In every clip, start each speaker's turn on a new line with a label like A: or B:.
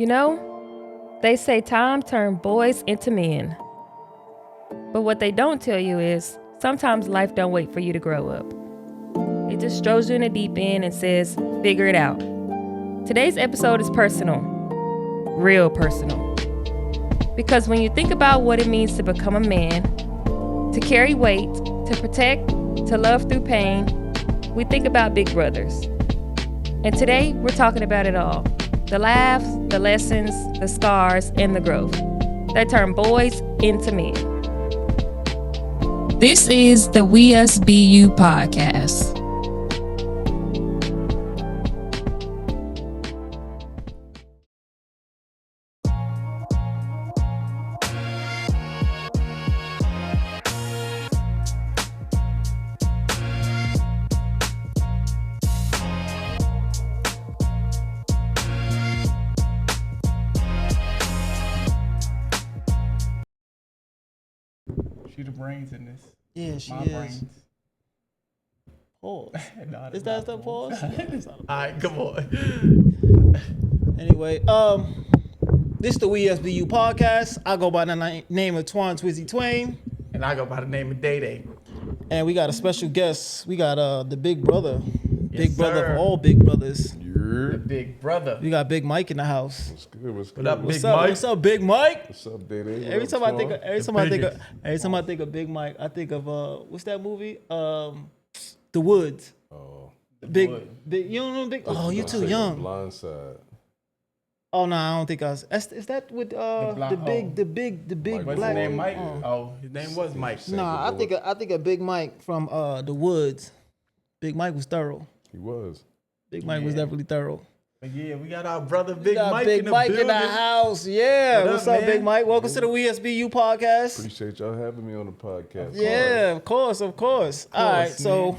A: You know, they say time turned boys into men. But what they don't tell you is sometimes life don't wait for you to grow up. It just throws you in the deep end and says, figure it out. Today's episode is personal, real personal. Because when you think about what it means to become a man, to carry weight, to protect, to love through pain, we think about big brothers. And today, we're talking about it all. The laughs, the lessons, the scars, and the growth that turn boys into men.
B: This is the We Us Be You podcast.
C: She the brains in this.
D: Yeah, she
C: My
D: is.
C: brains.
D: Pause.
C: Nah,
D: Is that the pause?
C: Alright, come on.
D: Anyway, this is the We Us Be You podcast. I go by the name of Twon Twon.
C: And I go by the name of Day Day.
D: And we got a special guest. We got the big brother.
C: Yes,
D: Big brother
C: sir.
D: of all big brothers.
C: The big brother.
D: We got Big Mike in the house.
E: What's good? What's good?
C: What up,
E: What's
C: Big
D: What's up?
C: Mike?
D: What's up, Big Mike?
E: up, Day?
D: Every time I think of Big Mike, I think of what's that movie? The Woods.
E: Oh,
D: Big,
C: Wood.
D: big. You don't know Big?
E: thought
D: Oh,
E: you
D: you
E: gonna
D: too
E: say
D: young.
E: Blindside.
D: Oh no, I don't think I was. Is that with
C: black-
D: the big
E: Mike
C: What's
D: black?
C: his name, Mike?
D: Oh.
C: Oh, his name was Mike.
D: Nah, I think of Big Mike from the Woods. Big Mike was thorough.
E: He was.
D: Big Mike was
C: Yeah.
D: definitely thorough.
C: But yeah, we got our brother
D: We
C: Big
D: got
C: Mike
D: Big
C: in the
D: Mike
C: building.
D: in the house. Yeah,
C: What
D: what's
C: up,
D: up, Big
C: man?
D: Mike? Welcome to the We SBU podcast.
E: Appreciate y'all having me on the podcast.
D: Yeah, of course. All right, so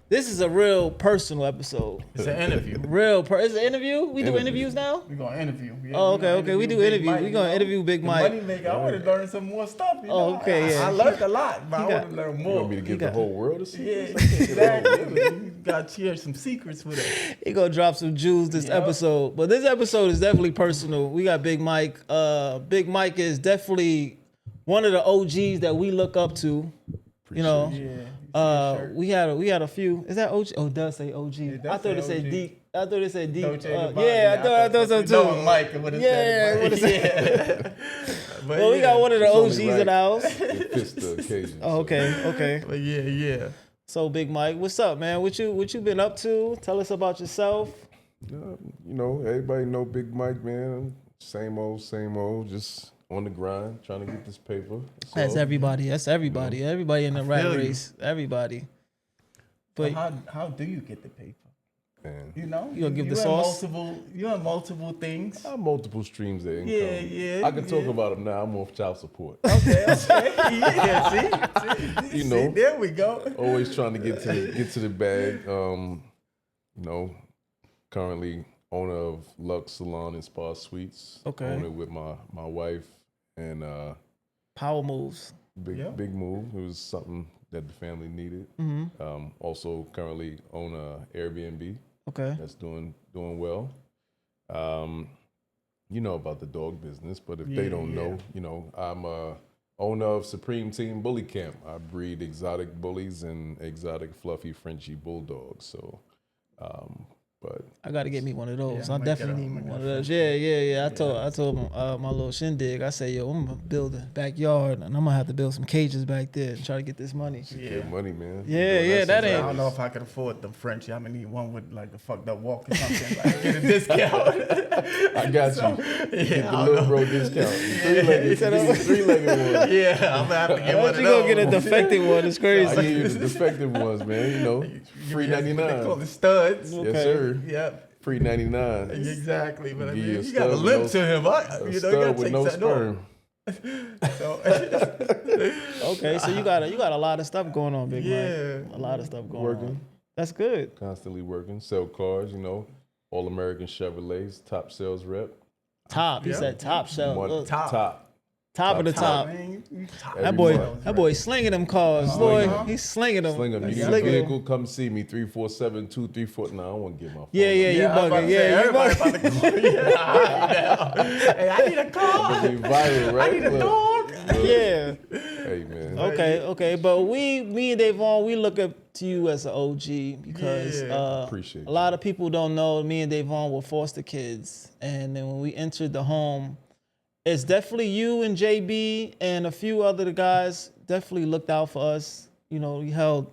D: this is a real personal episode.
C: It's an interview.
D: Is it an interview? We do
E: Interview.
D: interviews now?
C: We're gonna interview. Yeah,
D: Oh,
C: we gonna
D: okay. We do
C: Big
D: interview.
C: Mike,
D: We gonna
C: you know?
D: interview Big
C: The
D: Mike.
C: Money maker. I want to learn some more stuff. You
D: Oh,
C: know?
D: okay, yeah.
C: I learned a lot, but I
D: got-
C: want to learn
E: You
C: more.
E: want me to give the whole world a secret?
C: Yeah, exactly. You got to share some secrets with us.
D: He gonna drop some jewels this
C: Yep.
D: episode. But this episode is definitely personal. We got Big Mike. Big Mike is definitely one of the OGs that we look up to. You know.
C: Yeah.
D: We had a few. Is that OG? Oh, it does say OG.
C: It does
D: I thought it
C: say
D: said
C: OG.
D: deep. I thought it said deep.
C: Dolce and Gabbana.
D: Yeah, I thought so too.
C: No, Mike would have
D: Yeah,
C: said
D: would've
C: it.
D: said-
C: But
D: Well, we got one of the
E: It's only
D: OGs
E: right.
D: in the house.
E: It fits the occasion.
D: Oh, okay.
C: But yeah.
D: So Big Mike, what's up, man? What you been up to? Tell us about yourself.
E: You know, everybody know Big Mike, man. Same old. Just on the grind, trying to get this paper.
D: That's
E: all.
D: everybody. Everybody in the rat
C: feel you.
D: race. Everybody.
C: But
D: But
C: how do you get the paper?
E: Man,
C: You know,
D: You gonna give the
C: have
D: sauce?
C: You have multiple things.
E: I have multiple streams of income.
C: Yeah,
E: I can talk
C: yeah.
E: about them now. I'm off child support.
C: Okay. Yeah, see,
E: You know.
C: there we go.
E: Always trying to get to the bag. You know, currently owner of Lux Salon and Spa Suites.
D: Okay.
E: Own it with my wife and
D: power moves.
E: big move. It was something that the family needed. Also currently own a Airbnb
D: Okay.
E: that's doing well. You know about the dog business, but if they don't know, you know, I'm a owner of Supreme Team Bully Camp. I breed exotic bullies and exotic fluffy Frenchy bulldogs. So, but
D: I gotta get me one of those.
C: Yeah,
D: I
C: I'm gonna
D: definitely
C: get
D: need
C: a-
D: one
C: I'm
D: of
C: gonna
D: those. Yeah. I told my little shindig. I say, yo, I'm gonna build a backyard, and I'm gonna have to build some cages back there and try to get this money.
E: get money, man.
D: Yeah,
E: You know,
D: that
E: that's
D: ain't-
C: I don't know if I could afford them French. I'm gonna need one with like a fucked up walk or something. Like get a discount.
E: I got you. Get the
C: I
E: little
C: know.
E: bro discount. Three-legged one.
C: Yeah, I'm gonna have to get
D: Why
C: one
D: don't
C: of
D: you
C: those.
D: go get a defective one? It's
E: I
D: crazy.
E: give you the defective ones, man. You know, free
C: They call
E: $99.
C: it studs.
D: Okay.
E: Yes, sir.
C: Yep.
E: Free $99.
C: Exactly, but I
E: Give
C: mean,
E: you a
C: you got a
E: stud
C: limp
E: with
C: to him. Huh?
E: A
C: You know, you
E: stud
C: gotta
E: with
C: take
E: no
C: that off.
E: sperm.
C: So,
D: Okay, so you got a lot of stuff going on, Big
C: Yeah.
D: Mike. A lot of stuff going
E: Working.
D: on. That's good.
E: Constantly working. Sell cars, you know. All American Chevrolets, top sales rep.
D: Top. He
C: Yeah.
D: said top shelf.
E: One-
D: Look,
C: Top.
E: top.
D: Top of the top.
C: Man, you top.
E: Every
D: That boy slinging them cars, boy. He's slinging them.
E: Sling 'em. You
D: He's
E: need a
D: slinging 'em.
E: vehicle, come see me, 347-234. No, I don't want to get my phone.
D: Yeah, you
C: I was about
D: bugging.
C: to say,
D: Yeah, you
C: everybody
D: bugging.
C: about to call you. Hey, I need a car.
E: Be viral, right?
C: I need a
E: Look,
C: dog.
D: Yeah.
E: Hey, man.
D: Okay. But me and Davon, we look up to you as an OG because
E: Appreciate
D: a lot of people don't know me and Davon were foster kids. And then when we entered the home, it's definitely you and JB and a few other guys definitely looked out for us. You know, you held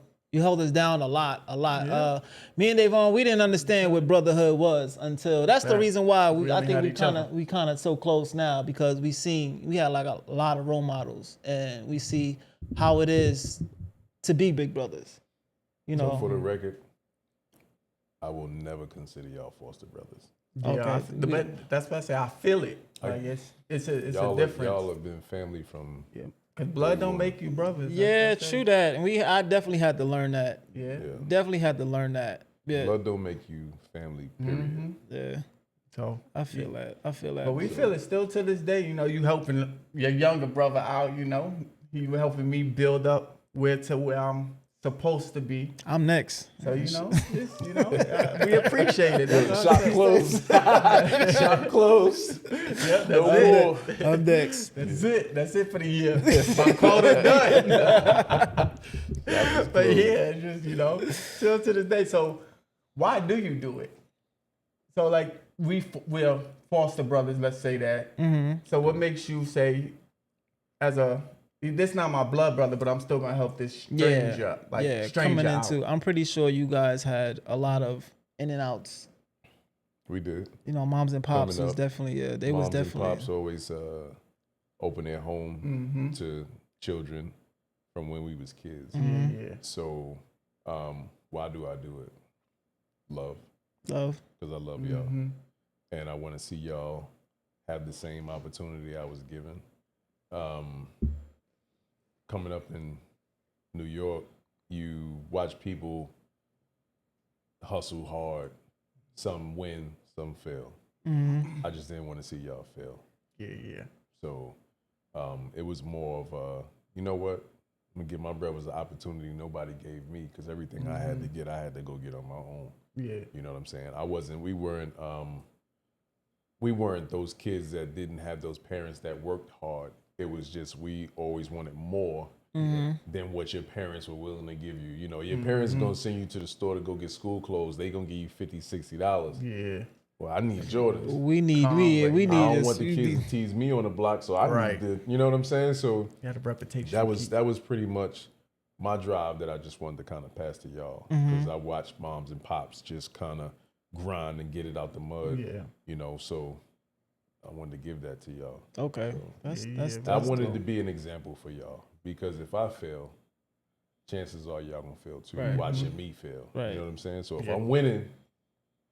D: us down a lot.
C: Yeah.
D: Me and Davon, we didn't understand what brotherhood was until that's the reason why
C: We
D: I
C: only
D: think
C: had
D: we
C: each other.
D: kind of so close now because we had like a lot of role models and we see how it is to be big brothers. You know.
E: So for the record, I will never consider y'all foster brothers.
C: Yeah,
D: Okay.
C: that's what I say. I feel it. Like it's a difference.
E: Y'all have been family from.
C: Yeah. Cause blood don't make you brothers.
D: Yeah,
C: That's
D: true that. And I definitely had to learn that.
C: Yeah.
D: Definitely had to learn that. Yeah.
E: Blood don't make you family, period.
C: Mm-hmm.
D: Yeah.
C: So,
D: I feel that.
C: but we feel it still to this day. You know, you helping your younger brother out. You know, he was helping me build up where I'm supposed to be.
D: I'm next.
C: So we appreciate it. That's all
E: Shop
C: I'm
E: closed. Shop closed.
C: Yeah, that's
E: No
C: it.
E: more.
D: I'm next.
C: That's it for the year. My quota done. But yeah, just still to this day. So why do you do it? So like we're foster brothers, let's say that.
D: Mm-hmm.
C: So what makes you say, this not my blood brother, but I'm still gonna help this stranger,
D: coming
C: out.
D: into. I'm pretty sure you guys had a lot of in and outs.
E: We did.
D: You know, moms and pops
E: Coming
D: was
E: up,
D: definitely they was
E: Moms
D: definitely.
E: and pops always open their home
C: Mm-hmm.
E: to children from when we was kids.
C: Yeah.
E: So why do I do it? Love,
D: Love.
E: because I love y'all,
C: Mm-hmm.
E: and I want to see y'all have the same opportunity I was given. Coming up in New York, you watch people hustle hard. Some win, some fail.
D: Mm-hmm.
E: I just didn't want to see y'all fail.
C: Yeah.
E: So it was more of you know what? I'm gonna give my brothers an opportunity nobody gave me because everything I had to get, I had to go get on my own.
C: Yeah.
E: You know what I'm saying? We weren't those kids that didn't have those parents that worked hard. It was just we always wanted more than what your parents were willing to give you. You know, your parents are gonna send you to the store to go get school clothes. They gonna give you $50, $60.
C: Yeah.
E: Well, I need Jordans.
D: We need
C: Conway.
D: we
E: I
D: need
E: don't
D: this.
E: want the kids to tease me on the block, so I
C: Right.
E: need to, you know what I'm saying? So
C: You had a reputation.
E: that was pretty much my drive that I just wanted to kind of pass to y'all because I watched moms and pops just kind of grind and get it out the mud.
C: Yeah.
E: You know, so I wanted to give that to y'all.
D: Okay. That's
E: I wanted to be an example for y'all because if I fail, chances are y'all gonna fail too.
D: Right.
E: Watching me fail.
D: Right.
E: You know what I'm saying? So if
C: Yeah.
E: I'm winning,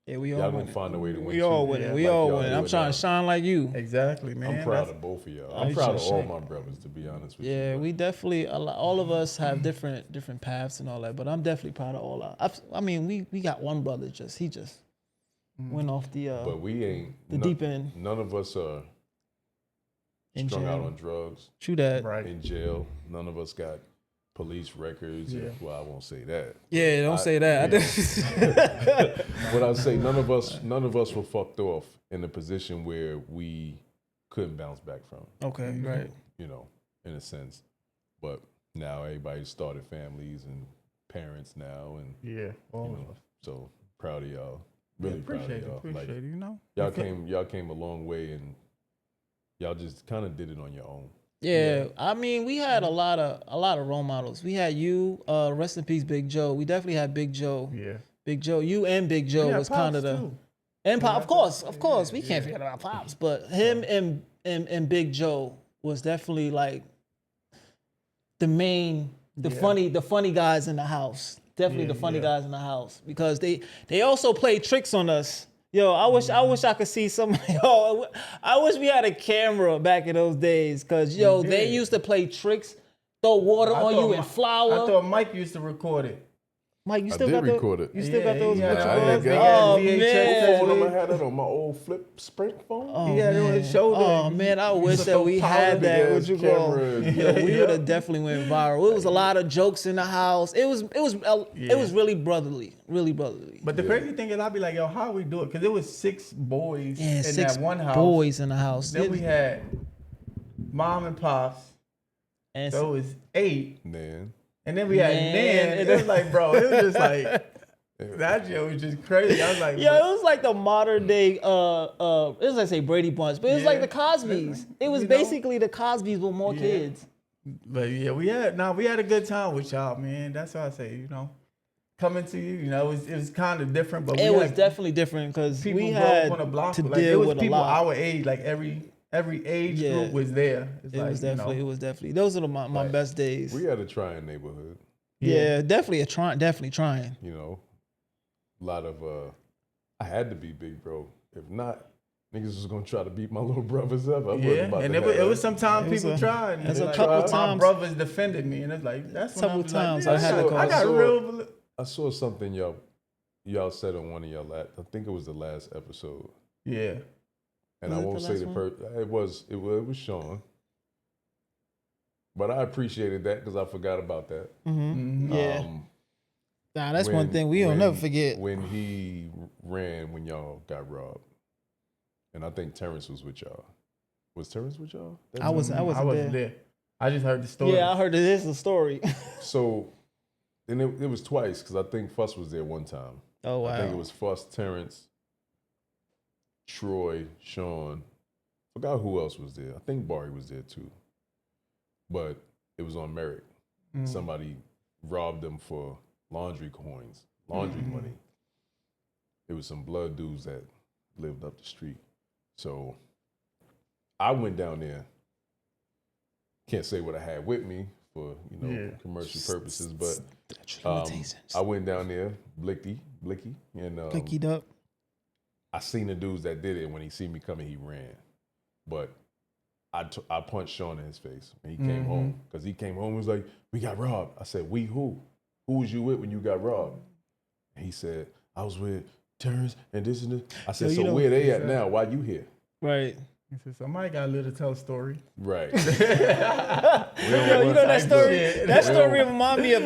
D: Yeah, we all
E: y'all gonna
D: winning.
E: find a way to win.
D: We all
E: too.
D: winning.
C: Yeah,
D: We
E: like
D: all
E: y'all
D: winning.
E: do
D: I'm
E: it
D: trying
E: now.
D: to shine like you.
C: Exactly, man.
E: I'm proud
C: That's-
E: of both of y'all.
D: I
E: I'm proud of
D: just
E: all
D: say-
E: my brothers, to be honest with you.
D: Yeah,
E: but
D: we definitely all of us have different paths and all that, but I'm definitely proud of all our. I mean, we got one brother he just went off
E: But we ain't
D: the deep end.
E: None of us are
D: in
E: strung out
D: jail.
E: on drugs,
D: True that.
C: Right.
E: in jail. None of us got police records.
C: Yeah.
E: Well, I won't say that.
D: Yeah, don't say that.
E: But I'll say none of us were fucked off in a position where we couldn't bounce back from.
D: Okay, right.
E: You know, in a sense. But now everybody's started families and parents now, and
C: Yeah. All
E: you
C: of
E: know,
C: us.
E: so proud of y'all. Really proud of
C: Appreciate it.
E: y'all.
C: Appreciate
E: Like,
C: it. You know.
E: y'all came a long way, and y'all just kind of did it on your own.
D: Yeah, I mean, we had a lot of role models. We had you, rest in peace, Big Joe. We definitely had Big Joe.
C: Yeah.
D: Big Joe, you and Big Joe
C: Yeah,
D: was kind of
C: Pops,
D: the
C: too.
D: and Pop, of course,
C: Yeah,
D: we can't forget about Pops, but him and Big Joe was definitely like the main, the funny guys in the house. Definitely the funny guys in the house because they also played tricks on us. Yo, I wish I could see somebody. Yo, I wish we had a camera back in those days, cause they
C: did.
D: used to play tricks, throw water on you and
C: I
D: flour.
C: thought Mike used to record it.
D: Mike, you
E: I
D: still
E: did
D: got
E: record
D: the,
E: it.
D: you still got those?
C: Yeah,
D: what you
E: I
D: call
E: ain't
D: it?
E: got
D: Oh
C: VHS
D: man.
E: phone number. I had that on my old flip Sprint phone.
D: Oh,
C: Yeah,
D: man.
C: on his shoulder.
D: Oh man, I
C: You
D: wish
C: put
D: that
C: those
D: we
C: powder
D: had that.
E: big
D: What
E: ass
D: you call?
E: camera.
D: Yo, we
C: Yeah.
D: would have definitely went viral. It was a lot of jokes in the house. It was really brotherly, really brotherly.
C: But the crazy thing is, I'll be like, yo, how we do it? Because it was 6 boys
D: Yeah,
C: in
D: 6
C: that one house.
D: boys in the house.
C: Then we had mom and pops,
D: and
C: so it was 8.
E: Man.
C: And then we had
D: Man.
C: Nan. It was like, bro, it was just like, that shit was just crazy. I was like,
D: yeah, it was like the modern day, it was like I say Brady Bunch, but it was like the Cosbys. It was
C: You know?
D: basically the Cosbys with more kids.
C: but yeah, we had a good time with y'all, man. That's what I say, coming to you, it was kind of different, but
D: It
C: we
D: was
C: had
D: definitely different because
C: people
D: we
C: grow
D: had
C: up on the block.
D: to
C: Like, it
D: deal
C: was
D: with a
C: people
D: lot.
C: our age, like every age
D: Yeah.
C: group was there. It's
D: It
C: like,
D: was definitely. Those are my best days.
E: We had a trying neighborhood.
D: Yeah, definitely trying.
E: You know, a lot of I had to be big, bro. If not, niggas was gonna try to beat my little brothers up. I wasn't
C: Yeah,
E: about
C: and
E: to
C: it
E: have
C: was
E: that.
C: sometimes
D: It was
C: people
D: a-
C: tried. And
D: there's
C: it's
D: a
C: like,
D: couple
C: my
D: times-
C: brothers defended me, and it's like that's when I
D: Couple
C: was
D: times
C: like,
D: I had to call-
C: I got real.
E: I saw something y'all said on one of y'all I think it was the last episode.
C: Yeah,
E: And
D: Was
E: I
D: it
E: won't
D: the
E: say
D: last
E: the
D: one?
E: it was Sean. But I appreciated that because I forgot about that.
D: Yeah. Nah, that's one
E: when-
D: thing we don't
E: when-
D: never forget.
E: When he ran when y'all got robbed. And I think Terrence was with y'all. Was Terrence with y'all?
D: I wasn't there.
C: I just heard the story.
D: Yeah, I heard this is the story.
E: So, and it was twice because I think Fuss was there one time.
D: Oh wow.
E: I think it was Fuss, Terrence, Troy, Sean. Forgot who else was there. I think Barry was there too. But it was on Merrick. Somebody robbed them for laundry coins, laundry money. It was some blood dudes that lived up the street. So I went down there. Can't say what I had with me for commercial purposes, but I went down there, Blicky, and
D: Pickied up.
E: I seen the dudes that did it. When he seen me coming, he ran. But I punched Sean in his face when he came home because he came home and was like, "We got robbed." I said, "We who? Who was you with when you got robbed?" And he said, "I was with Terrence and this and this." I said,
D: Yo, you
E: "So
D: know-
E: where they at now? Why you here?"
D: Right.
C: He said, somebody got to live to tell a story.
E: Right.
D: Yo, you know that story?
C: shit.
D: That story remind me of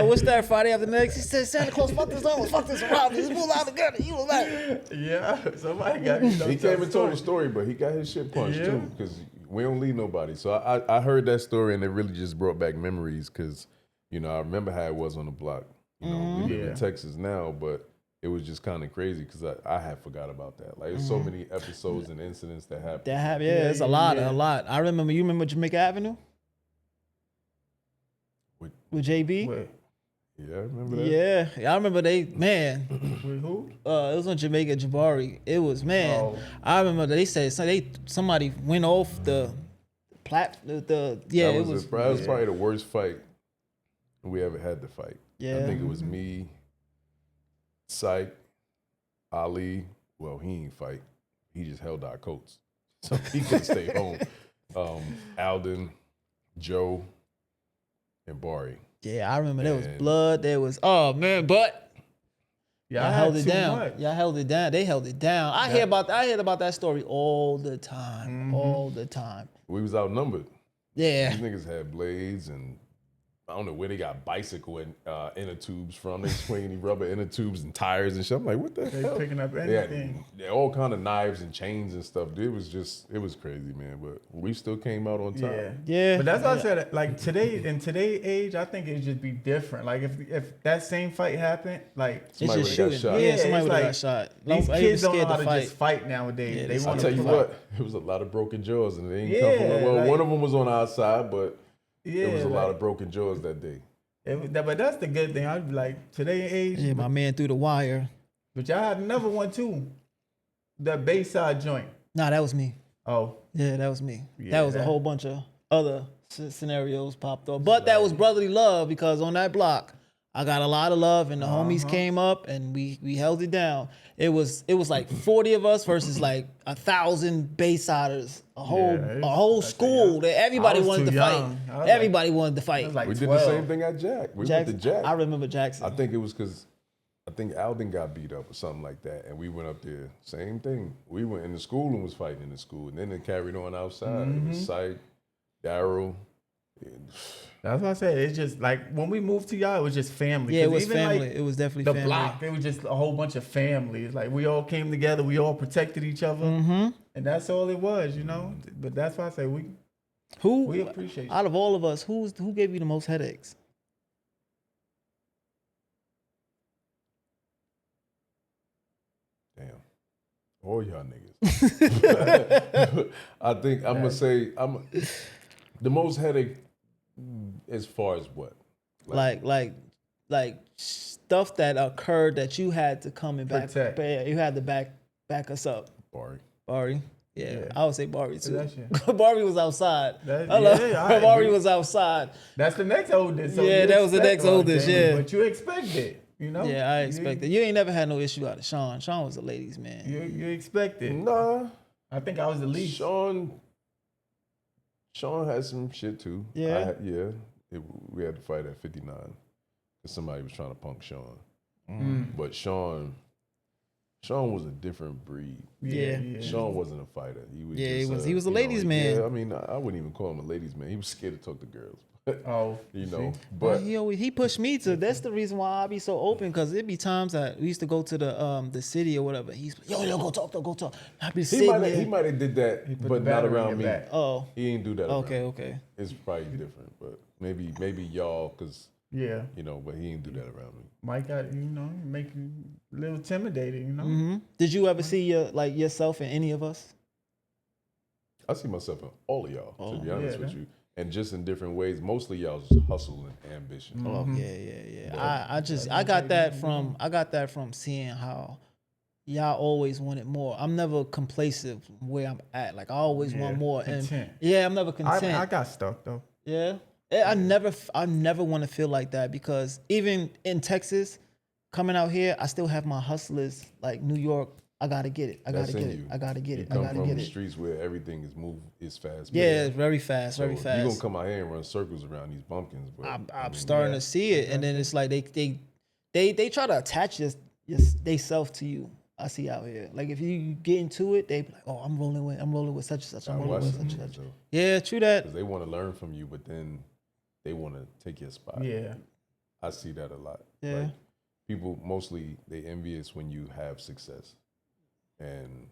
D: what's that Friday After Next? He said Santa Claus fuck this up, fuck this around, just pull out the gun. He was like,
C: Yeah, somebody got
E: He came and told a story, but he got his shit punched
C: Yeah.
E: too because we don't leave nobody. So I heard that story and it really just brought back memories because, I remember how it was on the block. We live in Texas now, but it was just kind of crazy because I had forgot about that. Like, there's so many episodes and incidents that happened.
D: that happened. Yeah, it's a lot. I remember. You remember Jamaica Avenue with JB?
C: Wait,
E: Yeah, I remember that.
D: Yeah, I remember
C: with who?
D: it was on Jamaica Jabari. It was
C: Oh.
D: I remember they said somebody went off the
E: That was probably the worst fight we ever had to fight.
D: Yeah.
E: I think it was me, Syke, Ali. Well, he ain't fight. He just held our coats. So he could stay home. Alden, Joe, and Barry.
D: Yeah, I remember there was
E: And-
D: blood. There was but
C: Yeah,
D: y'all
C: I
D: held
C: had
D: it
C: too
D: down.
C: much.
D: Y'all held it down. They held it down. I hear about that story all the time. All the time.
E: We was outnumbered.
D: Yeah.
E: These niggas had blades and I don't know where they got bicycle and inner tubes from. They swinging rubber inner tubes and tires and shit. I'm like, what the
C: They
E: hell?
C: picking up
E: They had
C: anything.
E: all kind of knives and chains and stuff. It was crazy, man. But we still came out on top.
C: Yeah.
D: Yeah.
C: But that's why I said, like, in today's age, I think it'd just be different. Like, if that same fight happened, like,
D: It's
E: Somebody
D: just
E: would've got
D: shooting.
E: shot.
D: Yeah,
C: Yeah,
D: somebody
C: it's
D: would have
C: like,
D: got shot.
C: these
D: Nobody
C: kids
D: was
C: don't know
D: scared
C: how
D: to
C: to
D: fight.
C: just fight nowadays.
D: Yeah,
C: They
D: they
C: want
E: I'll
C: to
E: tell you
C: fight.
E: what, it was a lot of broken jaws and they didn't
C: Yeah,
E: come from, well,
C: like-
E: one of them was on our side, but
C: Yeah,
E: there was a lot
C: like,
E: of broken jaws that day.
C: but that's the good thing. I'd be like, today's age,
D: Yeah, my man through the wire.
C: but y'all had another one too. The Bayside joint.
D: Nah, that was me.
C: Oh,
D: Yeah, that was me.
C: Yeah,
D: that was a
C: that-
D: whole bunch of other scenarios popped up. But that was brotherly love because on that block, I got a lot of love, and the homies came up, and we held it down. It was like 40 of us versus like 1,000 Baysiders, a whole school. That everybody wanted to fight. Everybody wanted to fight.
C: Like
E: we
C: 12.
E: did the same thing at Jack. We went to Jack.
D: I remember Jackson.
E: I think it was because I think Alden got beat up or something like that, and we went up there. Same thing. We went in the school and was fighting in the school, and then it carried on outside. It was Sight, Darryl.
C: That's what I said. It's just like when we moved to y'all, it was just family.
D: Yeah, it was
C: even
D: family.
C: Like
D: it was definitely
C: the
D: family.
C: block. It was just a whole bunch of families. Like we all came together. We all protected each other, and that's all it was, you know. But that's why I say we appreciate you.
D: Out of all of us, who gave you the most headaches?
E: Damn. All y'all niggas. I think I'm gonna say the most headache as far as what?
D: Like stuff that occurred that you had to come and back.
C: Protect.
D: You had to back us up. Bari. Yeah, I would say Bari too. Bari was outside. Bari was outside.
C: That's the next oldest. So
D: yeah, that was the next oldest. Yeah,
C: but you expect it. You know?
D: Yeah, I expected. You ain't never had no issue out of Sean. Sean was a ladies' man.
C: You expect it.
E: Nah.
C: I think I was the least.
E: Sean had some shit too.
D: Yeah?
E: We had to fight at 59 because somebody was trying to punk Sean. But Sean was a different breed.
D: Yeah.
E: Sean wasn't a fighter. He was
D: he was a ladies' man.
E: Yeah, I mean, I wouldn't even call him a ladies' man. He was scared to talk to girls.
C: You
E: know,
C: see?
E: but
D: he pushed me to. That's the reason why I be so open, because it be times that we used to go to the city or whatever. He's go talk. I be sitting there.
E: He might have did that, but not around me.
D: Oh,
E: he ain't do that.
D: Okay.
E: It's probably different, but maybe y'all, cause
C: yeah,
E: you know, but he ain't do that around me.
C: Mike got make you a little intimidating, you know.
D: Did you ever see yourself in any of us?
E: I see myself in all of y'all, to be honest with you. And just in different ways. Mostly y'all's hustle and ambition.
D: Oh yeah. I got that from seeing how y'all always wanted more. I'm never complacent where I'm at. Like I always want more.
C: Content.
D: And I'm never content.
C: I got stuck though.
D: Yeah. I never want to feel like that, because even in Texas, coming out here, I still have my hustlers. Like New York, I gotta get it. I gotta get it.
E: You come from the streets where everything is fast.
D: Yeah, it's very fast, very fast.
E: You're gonna come out here and run circles around these bumpkins, but
D: I'm starting to see it, and then it's like they try to attach they self to you. I see out here. Like if you get into it, they be like, "Oh, I'm rolling with such and such. I'm rolling with such and such." Yeah, true that.
E: Because they want to learn from you, but then they want to take your spot.
C: Yeah,
E: I see that a lot.
D: Yeah,
E: like, people mostly they envious when you have success. And,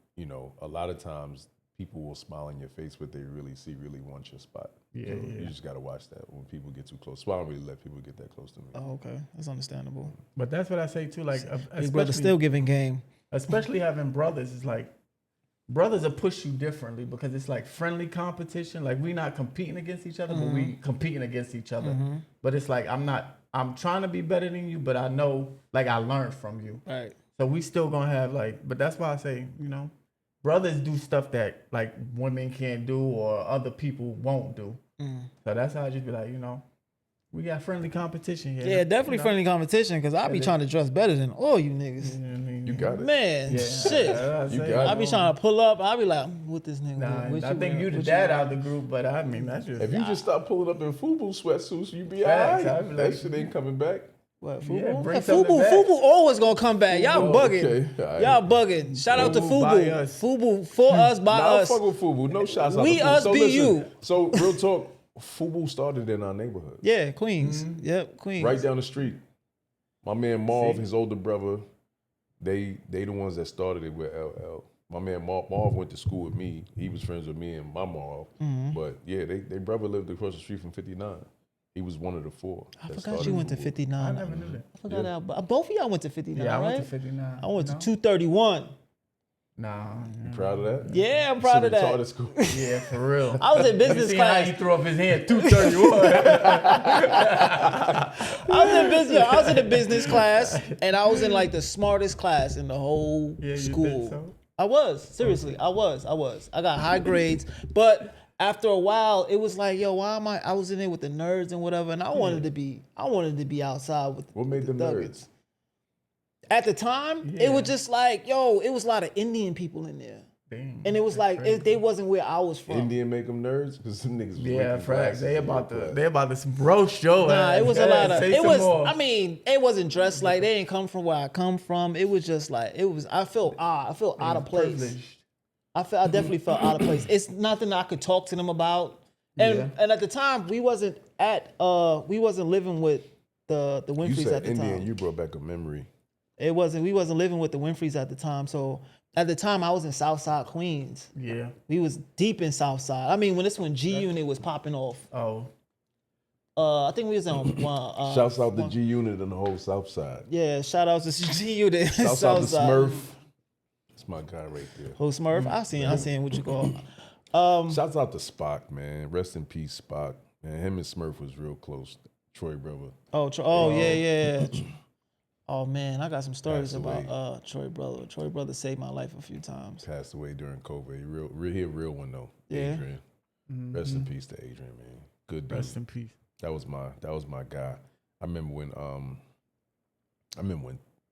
E: a lot of times people will smile in your face, but they really want your spot.
C: Yeah,
E: You just got to watch that when people get too close. So I don't really let people get that close to me.
D: Oh, okay. That's understandable.
C: But that's what I say too. Like,
D: his brother's still giving game.
C: Especially having brothers, is like, brothers will push you differently because it's like friendly competition. Like we not competing against each other, but we competing against each other. But it's like, I'm trying to be better than you, but I know, like I learned from you.
D: Right.
C: So we still gonna have but that's why I say, brothers do stuff that like women can't do or other people won't do. So that's how I just be like, we got friendly competition here.
D: Yeah, definitely friendly competition, because I be trying to dress better than all you niggas.
E: You got it.
D: Man, shit.
E: You got
D: I be trying to pull up. I be like, I'm with this nigga.
C: Nah, I think you the dad out the group, but I mean, that's just...
E: If you just stop pulling up in FUBU sweatsuits, you be all right. That shit ain't coming back.
D: What,
C: Yeah,
D: FUBU?
C: bring something back.
D: FUBU always gonna come back. Y'all bugging.
E: Okay. All right.
D: Y'all bugging. Shout out to
C: by
D: FUBU.
C: us.
D: FUBU for us, by us.
E: Fuck with FUBU. No shots out
D: We
E: to FUBU.
D: us
E: So
D: be
E: listen,
D: you.
E: So real talk, FUBU started in our neighborhood.
D: Yeah, Queens. Yep, Queens.
E: Right down the street. My man Marv, his older brother, they the ones that started it with LL. My man Marv went to school with me. He was friends with me and my Marv. But yeah, they brother lived across the street from 59. He was one of the four.
D: I forgot you went to 59.
C: I never knew that.
D: I forgot that. Both of y'all went to 59,
C: Yeah, I
D: right?
C: went to 59.
D: I went to 231.
C: Nah.
E: You proud of that?
D: Yeah, I'm proud of that.
E: Retarded school.
C: Yeah, for real.
D: I was in business
C: See
D: class.
C: how he threw up his hand, 231.
D: I was in the business class, and I was in like the smartest class in the whole
C: Yeah, you
D: school.
C: think so?
D: I was, seriously, I was. I got high grades, but after a while, it was like, yo, why am I was in there with the nerds and whatever, and I wanted to be outside with
E: What made
D: the
E: them
D: Thuggers.
E: nerds?
D: At the time, it was just like, yo, it was a lot of Indian people in there.
C: Damn,
D: And it was like, they wasn't where I was from.
E: Indian make them nerds? Because some niggas was
C: Yeah,
E: making
C: facts. They
E: glasses
C: about
E: in
C: to
E: real class.
C: roast your
D: Nah,
C: ass.
D: it was
C: Go
D: a lot
C: ahead,
D: of,
C: say
D: it
C: some
D: was,
C: more.
D: I mean, it wasn't dressed like, they didn't come from where I come from. It was just like, I felt odd. I felt out of place.
C: Privileged.
D: I definitely felt out of place. It's nothing I could talk to them about. And at the time, we wasn't living with the
E: You
D: Winfreys
E: said
D: at the
E: Indian,
D: time.
E: you brought back a memory.
D: We wasn't living with the Winfreys at the time. So at the time, I was in Southside Queens.
C: Yeah.
D: We was deep in Southside. I mean, when G Unit was popping off.
C: Oh.
D: I think we was on.
E: Shouts out to G Unit and the whole South Side.
D: Yeah, shout out to G Unit.
E: Shouts out to Smurf. That's my guy right there.
D: Who Smurf? I seen what you call.
E: Shouts out to Spock, man. Rest in peace, Spock. Man, him and Smurf was real close. Troy brother.
D: Yeah. Oh man, I got some stories
E: Passed away.
D: about Troy brother. Troy brother saved my life a few times.
E: Passed away during COVID. He a real one though.
D: Yeah.
E: Adrian. Rest in peace to Adrian, man. Good dude.
C: Rest in peace.
E: That was my guy. I remember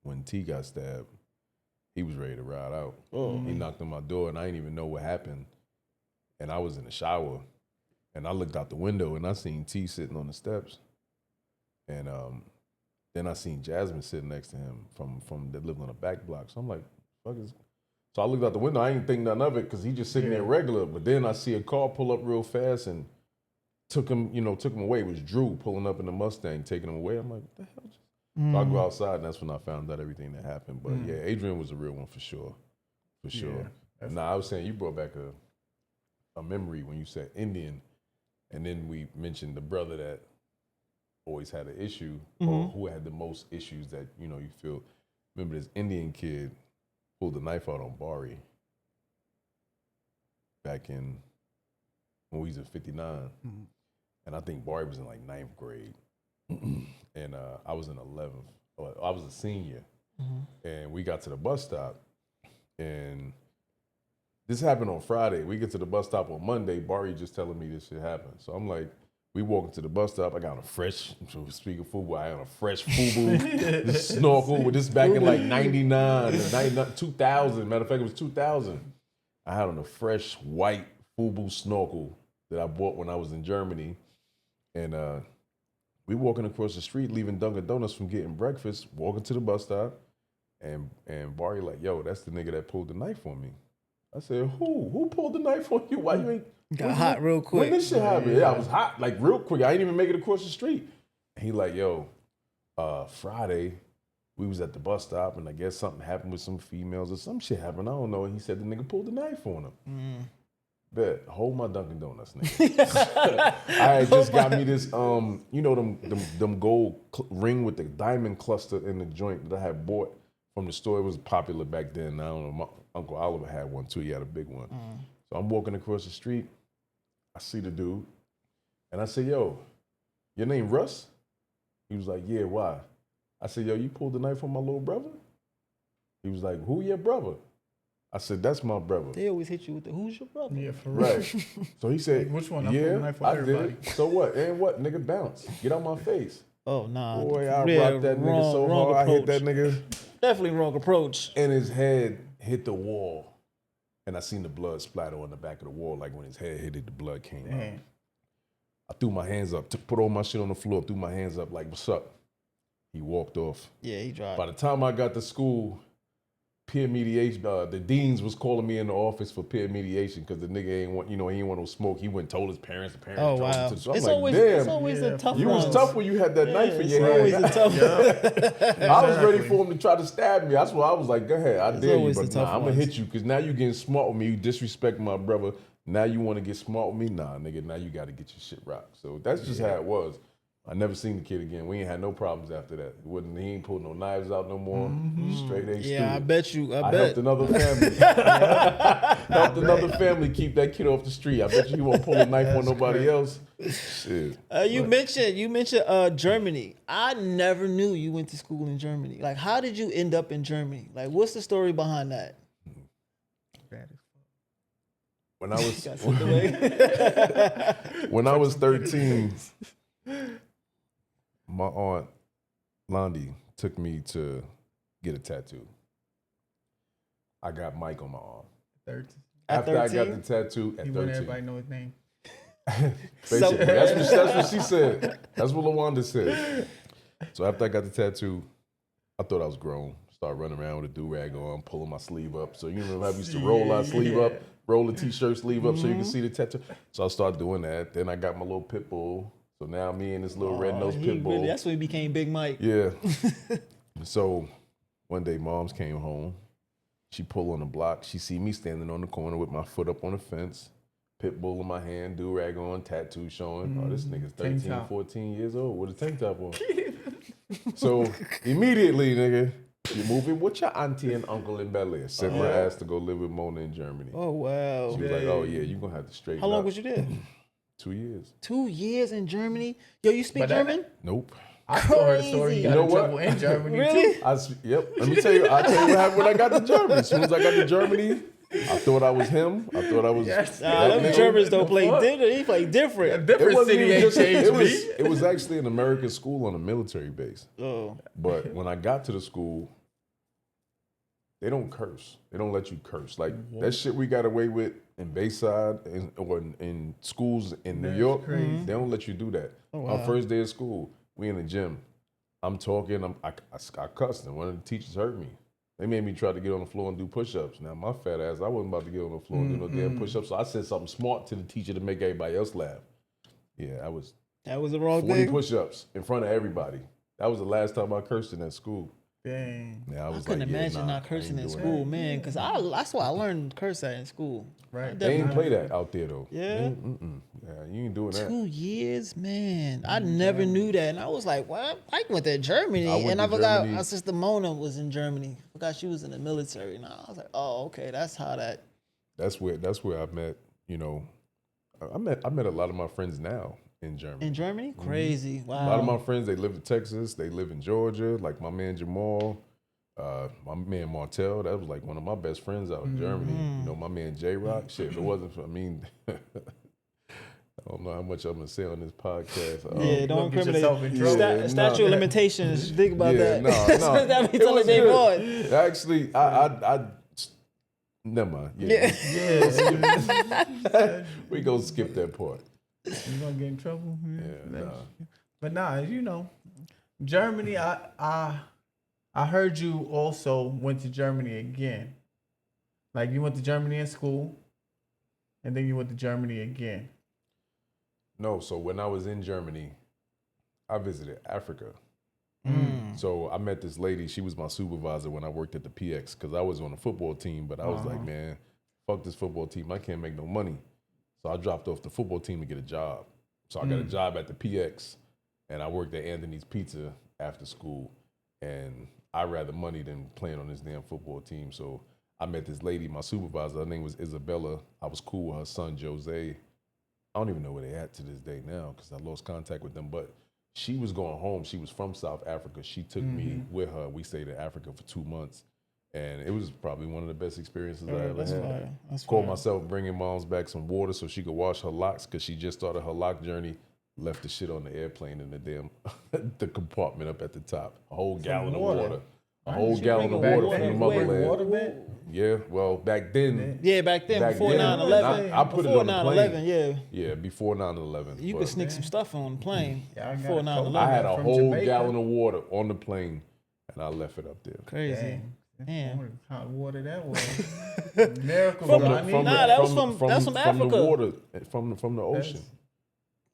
E: when T got stabbed, he was ready to ride out. He knocked on my door and I didn't even know what happened. And I was in the shower and I looked out the window and I seen T sitting on the steps. And then I seen Jasmine sitting next to him from that lived on the back block. So I'm like, fuck is. So I looked out the window. I didn't think nothing of it because he just sitting there regular. But then I see a car pull up real fast and took him away. It was Drew pulling up in the Mustang, taking him away. I'm like, what the hell? So I go outside and that's when I found out everything that happened. But yeah, Adrian was a real one for sure. For sure. Nah, I was saying you brought back a memory when you said Indian. And then we mentioned the brother that always had an issue or who had the most issues that, you feel. Remember this Indian kid pulled a knife out on Bari back in when we was in 59. And I think Bari was in like 9th grade. And I was in 11th. I was a senior. And we got to the bus stop. And this happened on Friday. We get to the bus stop on Monday. Bari just telling me this shit happened. So I'm like, we walking to the bus stop. I got on a fresh, speaking of FUBU, I had on a fresh FUBU, this snorkel with this back in like 99, 2000. Matter of fact, it was 2000. I had on a fresh white FUBU snorkel that I bought when I was in Germany. And we walking across the street, leaving Dunkin' Donuts from getting breakfast, walking to the bus stop. And Bari like, yo, that's the nigga that pulled the knife on me. I said, who? Who pulled the knife on you? Why you ain't?
D: Got hot real quick.
E: When this shit happened? Yeah, I was hot, like real quick. I didn't even make it across the street. And he like, yo, Friday, we was at the bus stop and I guess something happened with some females or some shit happened. I don't know. And he said the nigga pulled the knife on him. Bet, hold my Dunkin' Donuts, nigga. I had just got me this, them gold ring with the diamond cluster in the joint that I had bought from the store. It was popular back then. I don't know. My Uncle Oliver had one too. He had a big one. So I'm walking across the street. I see the dude, and I say, "Yo, your name Russ?" He was like, "Yeah, why?" I said, "Yo, you pulled the knife on my little brother?" He was like, "Who your brother?" I said, "That's my brother."
D: They always hit you with the "Who's your brother?"
C: Yeah, for real.
E: Right. So he said,
C: Which one? I pulled
E: "Yeah,
C: the knife on
E: I
C: everybody."
E: did." So what? And what? Nigga, bounce. Get out my face.
D: Oh nah.
E: Boy, I
D: Yeah,
E: rocked that nigga so
D: wrong
E: hard. I hit
D: approach.
E: that nigga,
D: Definitely wrong approach.
E: and his head hit the wall. And I seen the blood splatter on the back of the wall, like when his head hit it, the blood came out.
C: Damn.
E: I threw my hands up, put all my shit on the floor, threw my hands up like, what's up? He walked off.
D: Yeah, he dropped.
E: By the time I got to school, peer mediation, the deans was calling me in the office for peer mediation because the nigga ain't want no smoke. He went and told his parents, the parents
D: Oh
E: drove him
D: wow.
E: to the so I'm
D: It's
E: like,
D: always
E: damn,
D: the tough
E: you
D: ones.
E: was tough when you had that knife in
D: It's
E: your
D: always
E: hand.
D: the tough ones.
E: I was ready for him to try to stab me. That's why I was like, go ahead, I dare you,
D: always
E: but
D: the tough
E: I'm gonna
D: ones.
E: hit you because now you getting smart with me. You disrespect my brother. Now you want to get smart with me? Nah, nigga, now you got to get your shit rocked. So that's just how it was. I never seen the kid again. We ain't had no problems after that. He ain't pulled no knives out no more. Straight A student.
D: Yeah, I bet you. I
E: I
D: bet.
E: helped another family. Helped another family keep that kid off the street. I bet you he won't pull a knife on nobody else. Shit.
D: You mentioned Germany. I never knew you went to school in Germany. Like, how did you end up in Germany? Like, what's the story behind that?
E: when I was
D: Got sent away.
E: when I was 13, my aunt Londi took me to get a tattoo. I got Mike on my arm.
C: 13.
E: After
D: 13?
E: I got the tattoo at
C: He
E: 13.
C: want everybody to know his name.
E: Basically, that's what she said. That's what LaWanda said. So after I got the tattoo, I thought I was grown. Started running around with a do-rag on, pulling my sleeve up. So you know how we used to roll our sleeve up, roll the t-shirt sleeve up so you can see the tattoo. So I started doing that. Then I got my little pit bull. So now me and this little red-nosed pit bull.
D: Really, that's when he became Big Mike.
E: Yeah. So one day, Moms came home. She pulled on the block. She see me standing on the corner with my foot up on the fence, pit bull in my hand, do-rag on, tattoo showing. Oh, this nigga's 13, 14 years old with a tank top on. So immediately, nigga, you're moving with your auntie and uncle in Bel Air. Sent my ass to go live with Mona in Germany.
D: Oh, wow.
E: She was like, oh, yeah, you're going to have to straighten
D: How long
E: up.
D: was you there?
E: 2 years.
D: 2 years in Germany? Yo, you speak German?
E: Nope.
C: I saw her story.
D: Crazy.
C: You got
E: You know
C: in
E: what?
C: trouble in Germany
D: Really?
C: too.
E: Yep. Let me tell you. I'll tell you what happened when I got to Germany. As soon as I got to Germany, I thought I was him. I thought I was.
C: Yes.
D: Nah, them
E: nigga.
D: Germans don't play
C: fuck?
D: different. They play different.
C: Different
E: wasn't
C: city
E: even
C: ain't
E: just-
C: changed me.
E: it was actually an American school on a military base.
D: Oh.
E: But when I got to the school, they don't curse. They don't let you curse. Like that shit we got away with in Bayside or in schools in New York, they don't let you do that. My first day of school, we in the gym. I'm talking, I cussed, and one of the teachers heard me. They made me try to get on the floor and do push-ups. Now, my fat ass, I wasn't about to get on the floor and do no damn push-ups, so I said something smart to the teacher to make everybody else laugh. Yeah, I was
D: That was the wrong
E: 40
D: thing.
E: push-ups in front of everybody. That was the last time I cursed in that school.
C: Dang.
E: Yeah, I
D: I
E: was
D: couldn't
E: like, yeah,
D: imagine
E: nah,
D: not
E: I
D: cursing
E: ain't
D: in
E: doing
D: school, man, because that's why I learned to curse at in school.
C: Right.
E: They ain't play that out there, though.
D: Yeah?
E: Yeah, you ain't doing that.
D: 2 years, man. I never knew that. And I was like, what? Mike went to Germany.
E: I went
D: and I
E: to
D: forgot
E: Germany.
D: my sister Mona was in Germany. Forgot she was in the military. And I was like, oh, okay, that's how that.
E: That's where I met, you know, I met a lot of my friends now in Germany.
D: In Germany? Crazy. Wow.
E: A lot of my friends, they live in Texas, they live in Georgia, like my man Jamal, my man Martel, that was like one of my best friends out in Germany. You know, my man J-Rock, shit, if it wasn't for, I don't know how much I'm gonna say on this podcast.
D: Yeah, don't
C: get yourself in trouble.
E: Yeah,
D: Statute of limitations. Think about that.
E: No.
D: That be
E: It
D: telling
E: was
D: they
E: good.
D: boy.
E: Actually, I never mind. Yeah.
C: Yeah.
E: We gonna skip that part.
C: You gonna get in trouble?
E: Yeah, nah.
C: But nah, you know, Germany. I heard you also went to Germany again. Like you went to Germany in school, and then you went to Germany again.
E: No, so when I was in Germany, I visited Africa. So I met this lady. She was my supervisor when I worked at the PX because I was on the football team. But I was like, man, fuck this football team. I can't make no money. So I dropped off the football team to get a job. So I got a job at the PX, and I worked at Anthony's Pizza after school. And I rather money than playing on this damn football team. So I met this lady, my supervisor. Her name was Isabella. I was cool with her son, Jose. I don't even know where they at to this day now because I lost contact with them. But she was going home. She was from South Africa. She took me with her. We stayed in Africa for 2 months. And it was probably one of the best experiences I ever
D: That's
E: had.
D: fire. That's
E: Called
D: fire.
E: myself bringing Moms back some water so she could wash her locks because she just started her lock journey. Left the shit on the airplane in the damn the compartment up at the top. A whole gallon of water. A whole gallon of water from the motherland.
C: Water, man.
E: Yeah, well, back then.
D: Yeah, back then,
E: Back
D: before
E: then,
D: 9/11.
E: I put it
D: Before
E: on the
D: 9/11, yeah.
E: Yeah, before 9/11.
D: You
E: but
D: could sneak some stuff on the plane
C: Yeah, I got
D: before
C: a couple.
D: 9/11.
E: I had a
C: from
E: whole
C: Jamaica.
E: gallon of water on the plane, and I left it up there.
D: Crazy.
C: Dang.
D: Damn.
C: Hot water that was. Miracle.
D: From
C: bro.
D: the-
C: I need
D: from
C: that.
D: Nah, that's from
E: the
D: Africa.
E: water, from the ocean.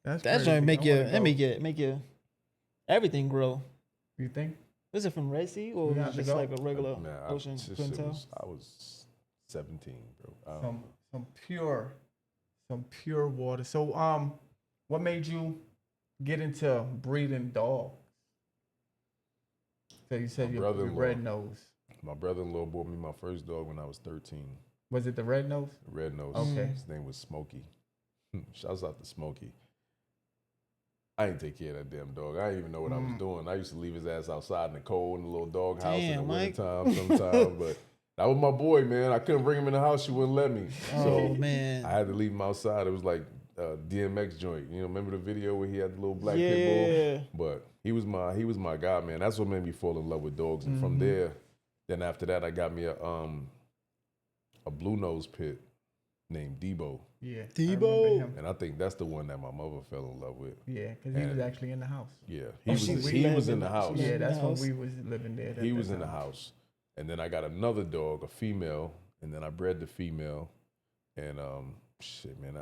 C: That's
D: That's
C: crazy.
D: gonna make
C: I
D: you,
C: wanna go.
D: make you everything grow.
C: You think?
D: Is it from Red Sea or
C: We have to
D: just
C: go.
D: like a regular
E: Man,
D: ocean? Couldn't tell.
E: I was 17, bro.
C: Some pure water. So what made you get into breeding dogs? So you said
E: My
C: your
E: brother-in-law.
C: red nose.
E: My brother-in-law bought me my first dog when I was 13.
C: Was it the red nose?
E: Red nose.
C: Okay.
E: His name was Smokey. Shouts out to Smokey. I ain't take care of that damn dog. I didn't even know what I was doing. I used to leave his ass outside in the cold in the little dog house in the
D: Damn, Mike.
E: wintertime sometimes. But That was my boy, man. I couldn't bring him in the house. She wouldn't let me.
D: Oh
E: So
D: man.
E: I had to leave him outside. It was like DMX joint. You know, remember the video where he had the little black pit
D: Yeah.
E: bull? But he was my guy, man. That's what made me fall in love with dogs. And from there, then after that, I got me a blue nose pit named Debo.
C: Yeah.
D: Debo.
C: I remember him.
E: And I think that's the one that my mother fell in love with.
C: Yeah, because he was actually in the house.
E: Yeah,
D: Oh,
E: he was in the house.
C: Yeah,
D: in the
C: that's when
D: house.
C: we was living there.
E: He was in the house. And then I got another dog, a female, and then I bred the female. And shit, man,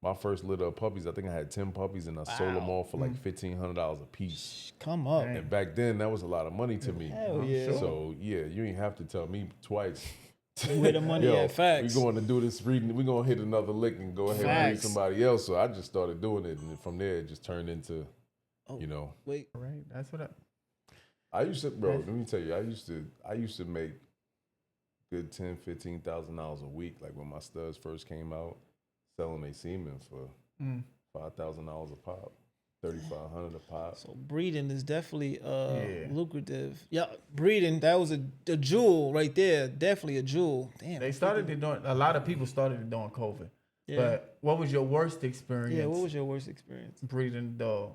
E: my first litter of puppies, I think I had 10 puppies, and I sold them all for like $1,500 a piece.
D: Come up.
E: And back then, that was a lot of money to me.
D: Hell yeah.
E: So yeah, you ain't have to tell me twice.
D: Where the money at? Facts.
E: We going to do this reading. We gonna hit another lick and go ahead and read
D: Facts.
E: somebody else. So I just started doing it, and from there, it just turned into,
D: Wait.
C: Right, that's what
E: I used to, bro. Let me tell you, I used to make good $10,000-$15,000 a week. Like when my studs first came out, selling their semen for $5,000 a pop, $3,500 a pop.
D: So breeding is definitely lucrative. Yeah, breeding, that was a jewel right there. Definitely a jewel. Damn.
C: they started it during. A lot of people started it during COVID.
D: Yeah.
C: But what was your worst experience?
D: Yeah, what was your worst experience?
C: breeding a dog?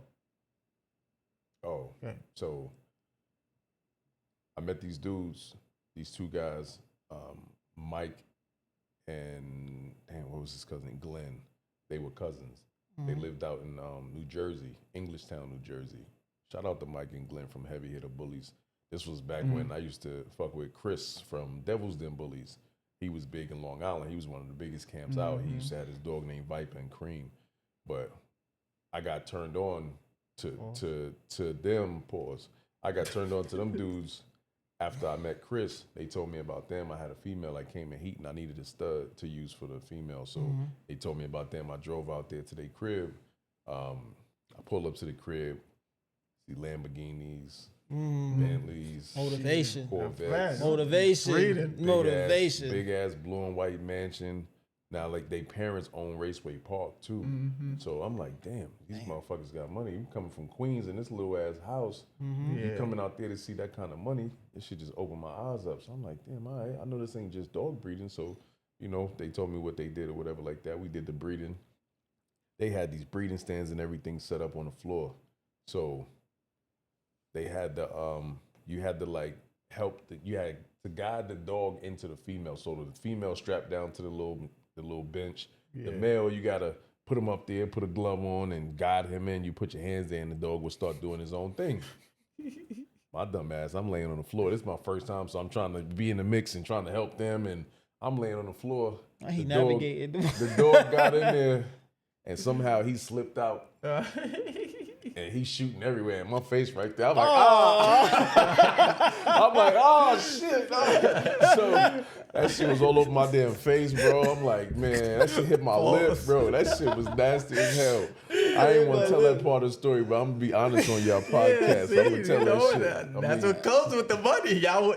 E: Oh,
C: Okay.
E: so I met these dudes, these two guys, Mike and what was his cousin? Glenn. They were cousins. They lived out in New Jersey, Englishtown, New Jersey. Shout out to Mike and Glenn from Heavy Hitter Bullies. This was back when I used to fuck with Chris from Devil's Den Bullies. He was big in Long Island. He was one of the biggest camps out. He used to have his dog named Viper and Cream. But I got turned on to them, pause. I got turned on to them dudes after I met Chris. They told me about them. I had a female that came in heat and I needed a stud to use for the female. So they told me about them. I drove out there to their crib. I pulled up to the crib, see Lamborghinis, Bentleys,
D: Motivation.
E: Corvettes,
D: Motivation. Motivation.
E: big ass blue and white mansion. Now, like, they parents own Raceway Park too. So I'm like, damn, these motherfuckers got money. You coming from Queens in this little ass house. You coming out there to see that kind of money. It should just open my eyes up. So I'm like, damn, all right, I know this ain't just dog breeding. So, they told me what they did or whatever like that. We did the breeding. They had these breeding stands and everything set up on the floor. So they had you had to like you had to guide the dog into the female. So the female strapped down to the little bench. The male, you gotta put him up there, put a glove on, and guide him in. You put your hands there, and the dog will start doing his own thing. My dumb ass, I'm laying on the floor. This is my first time, so I'm trying to be in the mix and trying to help them. And I'm laying on the floor.
D: He navigated.
E: The dog got in there, and somehow he slipped out. And he's shooting everywhere in my face right there. I'm like, I'm like, oh shit. So that shit was all over my damn face, bro. I'm like, man, that shit hit my lip, bro. That shit was nasty as hell. I ain't want to tell that part of the story, but I'm gonna be honest on y'all podcast. I'm gonna tell that shit.
C: That's what comes with the money. Y'all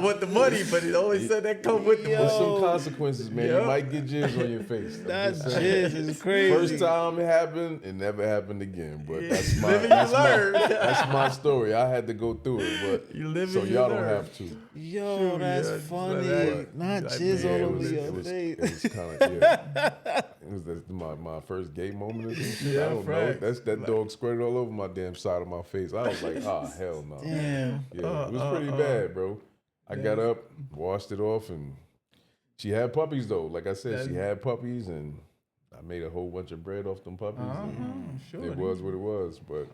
C: want the money, but it always said that comes with the
E: There's
C: money.
E: some consequences, man. You might get jizz on your face.
D: That jizz is crazy.
E: First time it happened, it never happened again. But that's my story. I had to go through it, but so y'all don't have to.
D: Yo, that's funny. Not jizz all over your face.
E: It was kind of It was my first gay moment or something. I don't know. That dog squirted all over my damn side of my face. I was like, hell no.
D: Damn.
E: Yeah, it was pretty bad, bro. I got up, washed it off, and she had puppies though. Like I said, she had puppies, and I made a whole bunch of bread off them puppies.
C: Sure.
E: It was what it was, but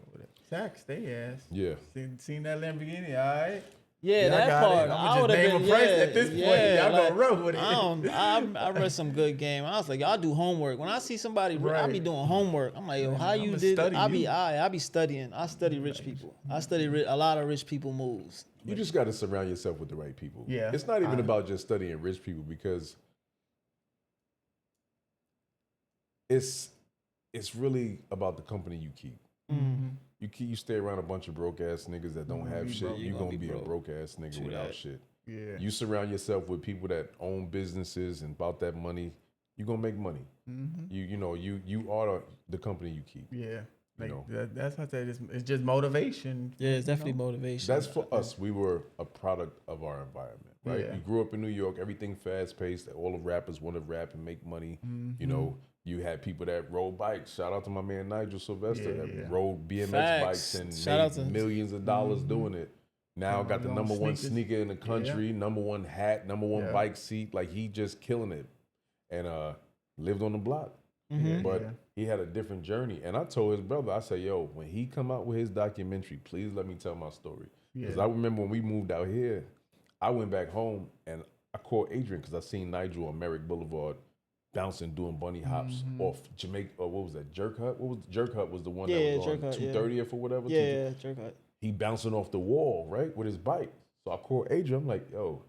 C: Tax they ass.
E: Yeah.
C: Seen that Lamborghini, all right?
D: Yeah, that
C: got
D: part.
C: it.
D: I
C: I'm
D: would
C: just
D: have
C: name
D: been.
C: a price at this point. Y'all gonna roll with it.
D: I read some good game. I was like, y'all do homework. When I see somebody, I be doing homework. I'm like, yo, how you did? I be studying. I study rich people. I study a lot of rich people moves.
E: you just got to surround yourself with the right people.
C: Yeah.
E: It's not even about just studying rich people, because it's really about the company you keep. You stay around a bunch of broke ass niggas that don't have shit. You're gonna be a broke ass nigga without shit.
C: Yeah.
E: You surround yourself with people that own businesses and about that money, you're gonna make money. You are the company you keep.
C: Yeah. Like,
E: know,
C: that's what I said. It's just motivation.
D: Yeah, it's definitely motivation.
E: that's for us. We were a product of our environment, right?
C: Yeah.
E: We grew up in New York. Everything fast paced. All the rappers want to rap and make money. You know, you had people that rode bikes. Shout out to my man Nigel Sylvester that rode BMX
D: Facts.
E: bikes and
D: Shout out
E: made
D: to-
E: millions of dollars doing it. Now got the
C: on
E: number one
C: sneakers.
E: sneaker in the country, number one hat, number one
C: Yeah.
E: bike seat. Like he just killing it, and lived on the block. But he had a different journey. And I told his brother, I said, yo, when he come out with his documentary, please let me tell my story. Because I remember when we moved out here, I went back home and I called Adrian because I seen Nigel on Merrick Boulevard bouncing, doing bunny hops off Jamaica. Or what was that? Jerk Hut? Jerk Hut was the one that was
D: Jerk
E: on
D: Hut,
E: 230th or whatever.
D: Yeah, jerk out.
E: He bouncing off the wall, right, with his bike. So I called Adrian. I'm like, yo,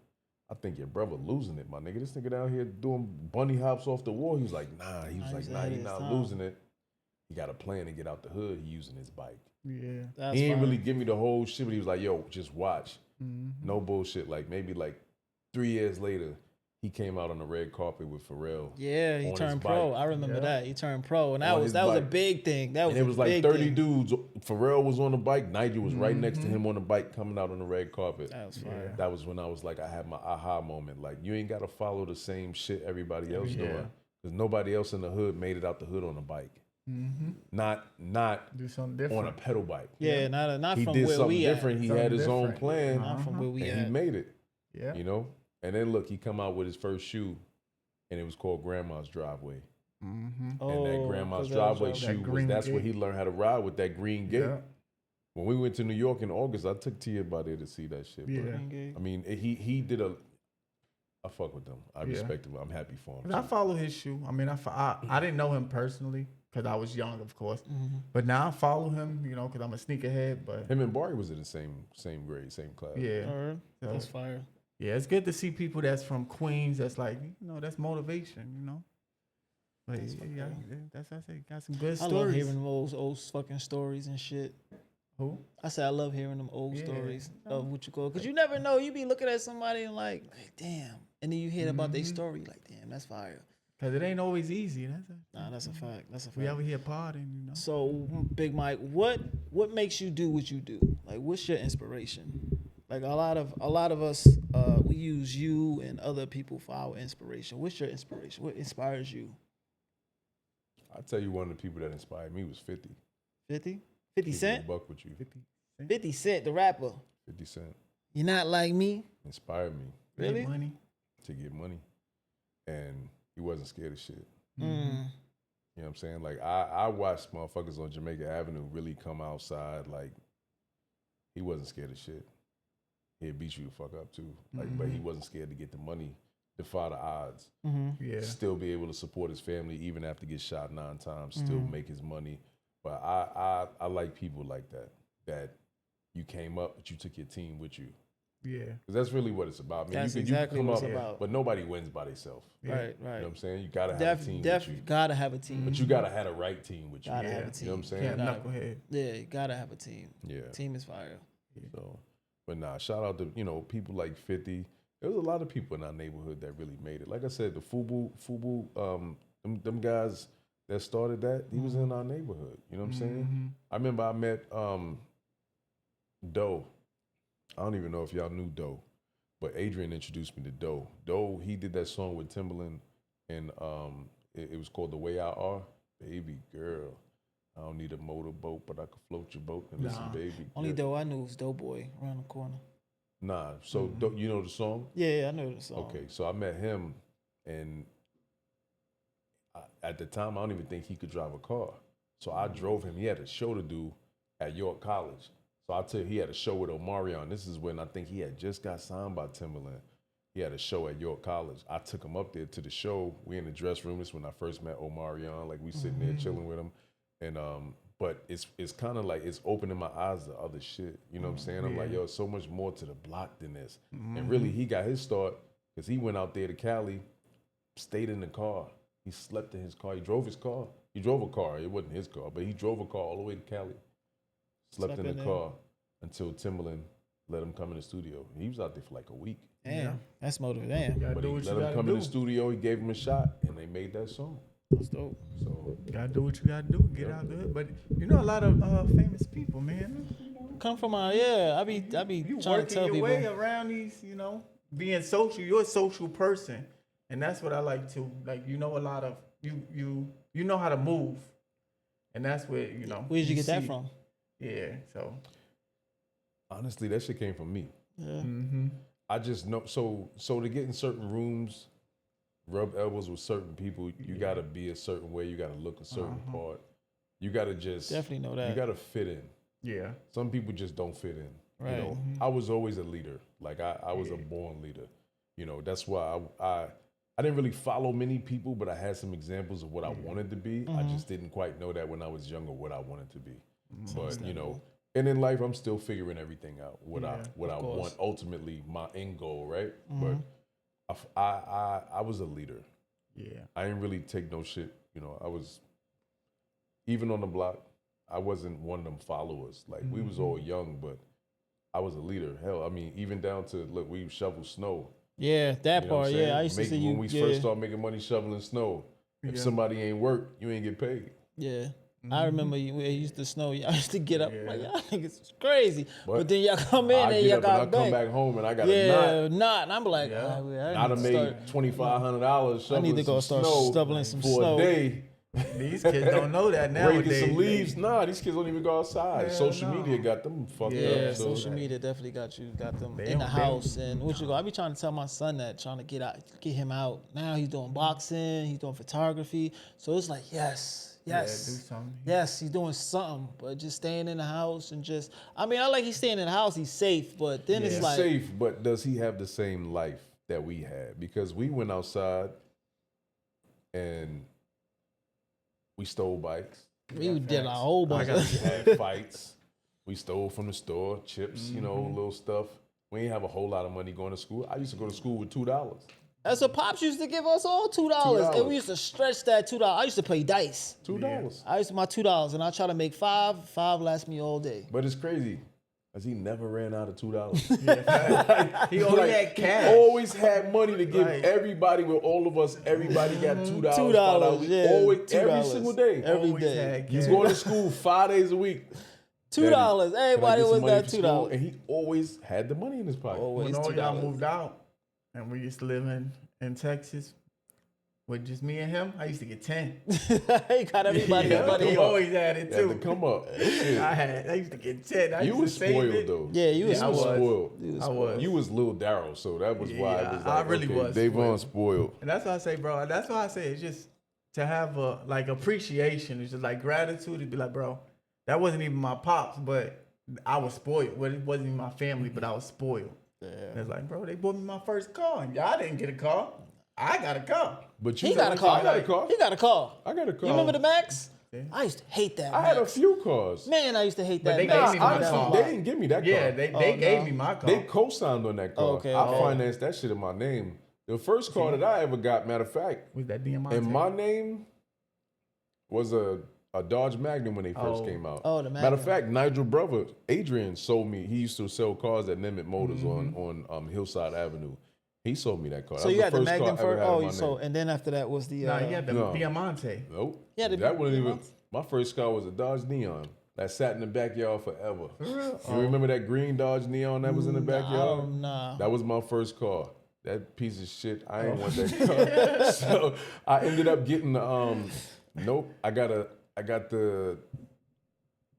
E: I think your brother losing it, my nigga. This nigga down here doing bunny hops off the wall. He was like, nah. He was like, nah, he not losing it. He got a plan to get out the hood. He using his bike.
C: Yeah.
D: That's
E: He ain't
D: fine.
E: really give me the whole shit, but he was like, yo, just watch. No bullshit. Like maybe like 3 years later, he came out on the red carpet with Pharrell.
D: Yeah, he
E: on
D: turned
E: his
D: pro.
E: bike.
D: I remember that. He turned pro. And that
E: On
D: was
E: his
D: a
E: bike.
D: big thing. That was
E: And it was like
D: big
E: 30
D: thing.
E: dudes. Pharrell was on the bike. Nigel was right next to him on the bike coming out on the red carpet.
D: That was fire.
E: That was when I was like, I had my aha moment. Like, you ain't got to follow the same shit everybody else doing. Because nobody else in the hood made it out the hood on a bike. Not
C: Do something different.
E: on a pedal bike.
D: Yeah, not
E: He
D: from
E: did
D: where
E: something
D: we at.
E: different. He
C: Something
E: had his own
C: different.
E: plan.
D: Not from where we
E: And
D: at.
E: he made it.
C: Yeah.
E: You know? And then look, he come out with his first shoe, and it was called Grandma's Driveway. And that Grandma's
D: 'cause that was
E: Driveway
D: that
E: shoe was,
C: green
E: that's where
C: gate.
E: he learned how to ride with that green gate.
C: Yeah.
E: When we went to New York in August, I took Tia by there to see that shit. Bro.
C: Yeah.
E: I mean, he did I fuck with them. I respect him. I'm happy for him.
C: I follow his shoe. I mean, I didn't know him personally because I was young, of course. But now I follow him, you know, because I'm a sneakerhead. But
E: Him and Barry was in the same grade, same class.
C: yeah,
D: Alright.
C: So-
D: That's fire.
C: yeah, it's good to see people that's from Queens. That's like, you know, that's motivation, you know. But yeah, that's what I say. Got some good
D: I
C: stories.
D: love hearing them old fucking stories and shit.
C: Who?
D: I said I love hearing them old
C: Yeah.
D: stories of what you call, because you never know. You be looking at somebody and like, damn, and then you hear about their story, like, damn, that's fire.
C: Because it ain't always easy.
D: That's a fact. That's a fact.
C: We over here partying, you know.
D: So, Big Mike, what makes you do what you do? Like, what's your inspiration? Like a lot of us, we use you and other people for our inspiration. What's your inspiration? What inspires you?
E: I'll tell you one of the people that inspired me was 50.
D: 50? 50
E: Keep it a
D: Cent?
E: buck with you.
D: 50 Cent, the rapper.
E: 50 Cent
D: You're not like me?
E: inspired me
D: Really?
C: Money.
E: to get money. And he wasn't scared of shit.
D: Mm.
E: You know what I'm saying? Like, I watched motherfuckers on Jamaica Avenue really come outside. Like, he wasn't scared of shit. He'd beat you the fuck up, too. Like, but he wasn't scared to get the money, defy the odds.
C: Yeah.
E: Still be able to support his family even after get shot 9 times, still make his money. But I like people like that you came up, but you took your team with you.
C: Yeah.
E: Because that's really what it's about. Man,
D: That's
E: you
D: exactly
E: come
D: what it's
E: up,
D: about.
E: but nobody wins by themselves.
C: Yeah.
D: Right,
E: You know
D: right.
E: what I'm saying? You gotta have a team with you.
D: Gotta have a team.
E: But you gotta have the right team with you.
D: Gotta
C: Yeah.
D: have a
E: You
D: team.
E: know what I'm saying?
C: Can't
D: Gotta-
C: knucklehead.
D: Yeah, you gotta have a team.
E: Yeah.
D: Team is fire.
E: So, but nah, shout out to, you know, people like 50. There was a lot of people in our neighborhood that really made it. Like I said, the Fubu, them guys that started that, he was in our neighborhood. You know what I'm saying? I remember I met Doe. I don't even know if y'all knew Doe, but Adrian introduced me to Doe. Doe, he did that song with Timbaland, and it was called The Way I Are. Baby girl, I don't need a motorboat, but I can float your boat. And listen, baby.
D: Only
E: girl.
D: though I knew was Doughboy around the corner.
E: Nah, so you know the song?
D: Yeah, I know the song.
E: Okay, so I met him, and at the time, I don't even think he could drive a car. So I drove him. He had a show to do at York College. So I tell you, he had a show with Omarion. This is when I think he had just got signed by Timbaland. He had a show at York College. I took him up there to the show. We in the dress room. This is when I first met Omarion. Like, we sitting there chilling with him. And but it's kind of like it's opening my eyes to other shit. You know what I'm saying? I'm like, yo, so much more to the block than this. And really, he got his start because he went out there to Cali, stayed in the car. He slept in his car. He drove his car. He drove a car. It wasn't his car, but he drove a car all the way to Cali. Slept in the car until Timbaland let him come in the studio. He was out there for like a week.
D: Damn, that's motivating.
C: You gotta
E: But
C: do
E: he
C: what
E: let
C: you
E: him
C: gotta
E: come
C: do.
E: in the studio. He gave him a shot, and they made that song.
D: That's dope.
E: So
C: Gotta do what you gotta do. Get out there. But you know a lot of famous people, man.
D: Come from I be
C: You
D: trying to
C: working
D: tell
C: your
D: people.
C: way around these, being social. You're a social person, and that's what I like too. Like a lot of you know how to move, and that's where
D: Where did you get that
C: see-
D: from?
C: Yeah. So
E: honestly, that shit came from me.
D: Yeah.
E: I just know. So to get in certain rooms, rub elbows with certain people, you gotta be a certain way. You gotta look a certain part. You gotta just
D: Definitely know that.
E: You gotta fit in.
C: yeah.
E: Some people just don't fit in.
D: Right.
E: You know, I was always a leader. Like I was a born leader. You know, that's why I didn't really follow many people, but I had some examples of what I wanted to be. I just didn't quite know that when I was younger what I wanted to be. But and in life I'm still figuring everything out. What I want ultimately, my end goal, right? But I was a leader.
C: Yeah.
E: I didn't really take no shit. I was even on the block. I wasn't one of them followers. Like we was all young, but I was a leader. Hell, I mean, even down to look, we shovel snow.
D: Yeah, that
E: You know what
D: part.
E: I'm saying?
D: Yeah, I used to see you.
E: When we first started making money shoveling snow. If somebody ain't work, you ain't get paid.
D: Yeah. I remember it used to snow. I used to get up like, y'all niggas is crazy. But then y'all come in and y'all got
E: back. I come back home and I got a knot.
D: And I'm like,
E: I done made $2,500 shoveling
D: I need to go start shoveling some
E: for
D: snow.
E: a day.
C: These kids don't know that nowadays.
E: Breaking some leaves. Nah, these kids don't even go outside. Social media got them fucked up.
D: Yeah,
E: So.
D: social media definitely got them in the house. And I be trying to tell my son that, trying to get him out. Now he's doing boxing, he's doing photography. So it's like, yes,
C: do something.
D: yes, he's doing something. But just staying in the house and I like he's staying in the house, he's safe. But then it's like,
E: safe, but does he have the same life that we had? Because we went outside and we stole bikes.
D: we did a whole bunch
E: We
D: of
E: had fights. We stole from the store, chips, little stuff. We ain't have a whole lot of money going to school. I used to go to school with $2.
D: That's what Pops used to give us all $2. And we used to stretch that $2. I used to play dice.
E: $2.
D: I used to my $2 and I try to make $5. $5 lasts me all day.
E: But it's crazy. Cause he never ran out of $2.
C: He only had cash.
E: Always had money to give everybody. With all of us, everybody got $2.
D: $2, yeah.
E: Always,
D: $2.
E: every single day.
D: Every
C: Always
D: day.
C: had
E: He's
C: cash.
E: going to school 5 days a week.
D: $2.
E: Can I
D: Everybody
E: get some
D: was
E: money
D: that
E: for school?
D: $2.
E: And he always had the money in his pocket.
D: Always
C: When all y'all
D: $2.
C: moved out and we used to live in Texas with just me and him, I used to get 10.
D: He got everybody
C: Yeah,
D: money.
C: he always had it
E: Had to
C: too.
E: come up. Shit.
C: I used to get 10. I
E: You
C: used
E: was
C: to save
E: spoiled
C: it.
E: though.
D: Yeah, you was
C: I was.
E: spoiled.
C: I was.
E: You was Lil Darryl, so that was why it
C: Yeah,
E: was
C: I
E: like,
C: really
E: okay,
C: was
E: Davon spoiled.
C: And that's why I say, bro, that's why I say it's just to have a appreciation. It's just like gratitude to be like, bro, that wasn't even my pops, but I was spoiled. Well, it wasn't even my family, but I was spoiled. Yeah. And it's like, bro, they bought me my first car. And y'all didn't get a car. I got a car.
E: But
D: He got a car.
E: I got a car.
D: He got a car.
E: I got a car.
D: You remember the Max? I used to hate that.
E: I had a
D: Max.
E: few cars.
D: Man, I used to hate
C: But
D: that.
C: they
D: Max.
C: gave me my
E: Honestly,
C: car.
E: they didn't give me that car.
C: Yeah, they gave me my car.
E: They co-signed on that car.
D: Okay,
E: I
D: okay.
E: financed that shit in my name. The first car that I ever got, matter of fact,
C: Was that Diamante?
E: in my name was a Dodge Magnum when they first came out.
D: Oh, the
E: Matter of
D: Magnum.
E: fact, Nigel brother, Adrian, sold me. He used to sell cars at Nimitz Motors on Hillside Avenue. He sold me that car.
D: So
E: That
D: you
E: was
D: had the
E: first car
D: Magnum
E: I ever
D: first.
E: had in
D: Oh,
E: my
D: so
E: name.
D: and then after that was the.
C: Nah, he had the
E: No.
C: Diamante.
E: Nope.
D: Yeah, the
E: that wasn't even.
D: Diamante.
E: My first car was a Dodge Neon that sat in the backyard forever.
C: real?
E: You remember that green Dodge Neon that was in the backyard?
D: Nah.
E: That was my first car. That piece of shit, I didn't want that car. So I ended up getting the nope. I got the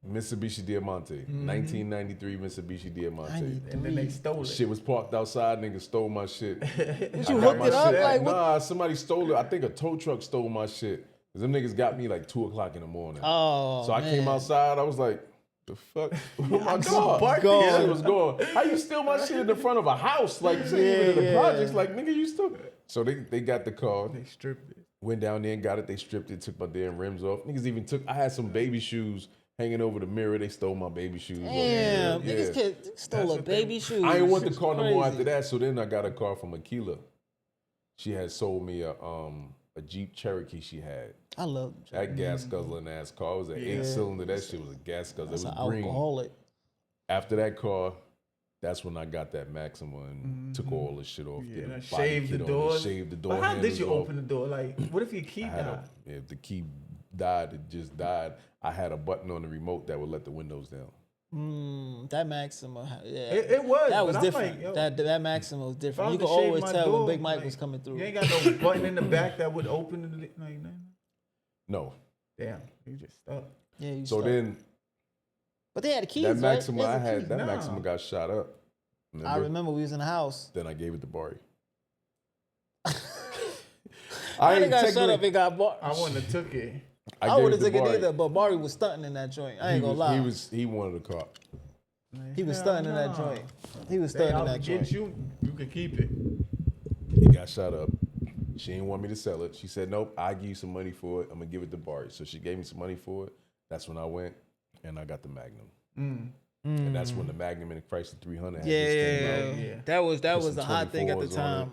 E: Mitsubishi Diamante, 1993 Mitsubishi Diamante.
C: And then they stole it.
E: Shit was parked outside. Niggas stole my shit.
D: Did you hook it up? Like, what?
E: Nah, somebody stole it. I think a tow truck stole my shit. Cause them niggas got me like 2:00 in the morning.
D: Oh,
E: So I came outside. I was like, the fuck? Where my
C: I'm
E: car?
C: parked
D: Gone.
C: here.
E: Shit was gone. How you steal my shit in the front of a house? Like, you even in the projects. Like, nigga, you still. So they got the car.
C: They stripped it.
E: Went down there and got it. They stripped it. Took my damn rims off. Niggas even took. I had some baby shoes hanging over the mirror. They stole my baby shoes.
D: Damn,
E: Yeah.
D: niggas stole a baby shoe.
E: I ain't want the car no more
D: Crazy.
E: after that. So then I got a car from Aquila. She had sold me a Jeep Cherokee she had.
D: I love
E: That gas guzzling ass car. It was an 8-cylinder. That shit was a gas guzzler. It
D: That's
E: was
D: an
E: green.
D: alcoholic.
E: After that car, That's when I got that Maxima and took all the shit off.
C: Yeah,
E: Get a
C: and
E: body
C: shaved the
E: kit on it,
C: doors.
E: shaved the door
C: But how did
E: handles
C: you
E: off.
C: open the door? Like, what if your key died?
E: If the key died, it just died. I had a button on the remote that would let the windows down.
D: That Maxima, yeah,
C: It was.
D: that was
C: but I'm
D: different.
C: like, yo,
D: that Maxima was
C: if I
D: different. You
C: was
D: could
C: to shave
D: always
C: my
D: tell
C: door,
D: when Big Mike
C: like,
D: was coming through.
C: You ain't got no button in the back that would open it. Like, nah.
E: No.
C: Damn, you just stuck.
D: Yeah, you
E: So
D: stuck.
E: then
D: But they had the keys,
E: that
D: right?
E: Maxima
D: There's
E: I
D: the
E: had,
D: keys.
E: that
C: Nah.
E: Maxima got shot up.
D: I remember we was in the house.
E: Then I gave it to Barry.
D: I
E: ain't
D: got shut
E: technically-
D: up and got bought.
C: I wouldn't have took it.
D: I
E: gave
D: would have
E: to
D: took it
E: Barry.
D: either, but Barry was stunting in that joint. I ain't gonna lie.
E: He wanted a car.
D: He was stunting in that joint. He was stunting in that
C: Get
D: joint.
C: you can keep it.
E: He got shot up. She didn't want me to sell it. She said, nope, I'll give you some money for it. I'm going to give it to Barry. So she gave me some money for it. That's when I went and I got the Magnum. And that's when the Magnum and the Chrysler 300 had just came out.
C: Yeah.
D: That was
E: some
D: the hot thing at the
E: 24s on
D: time.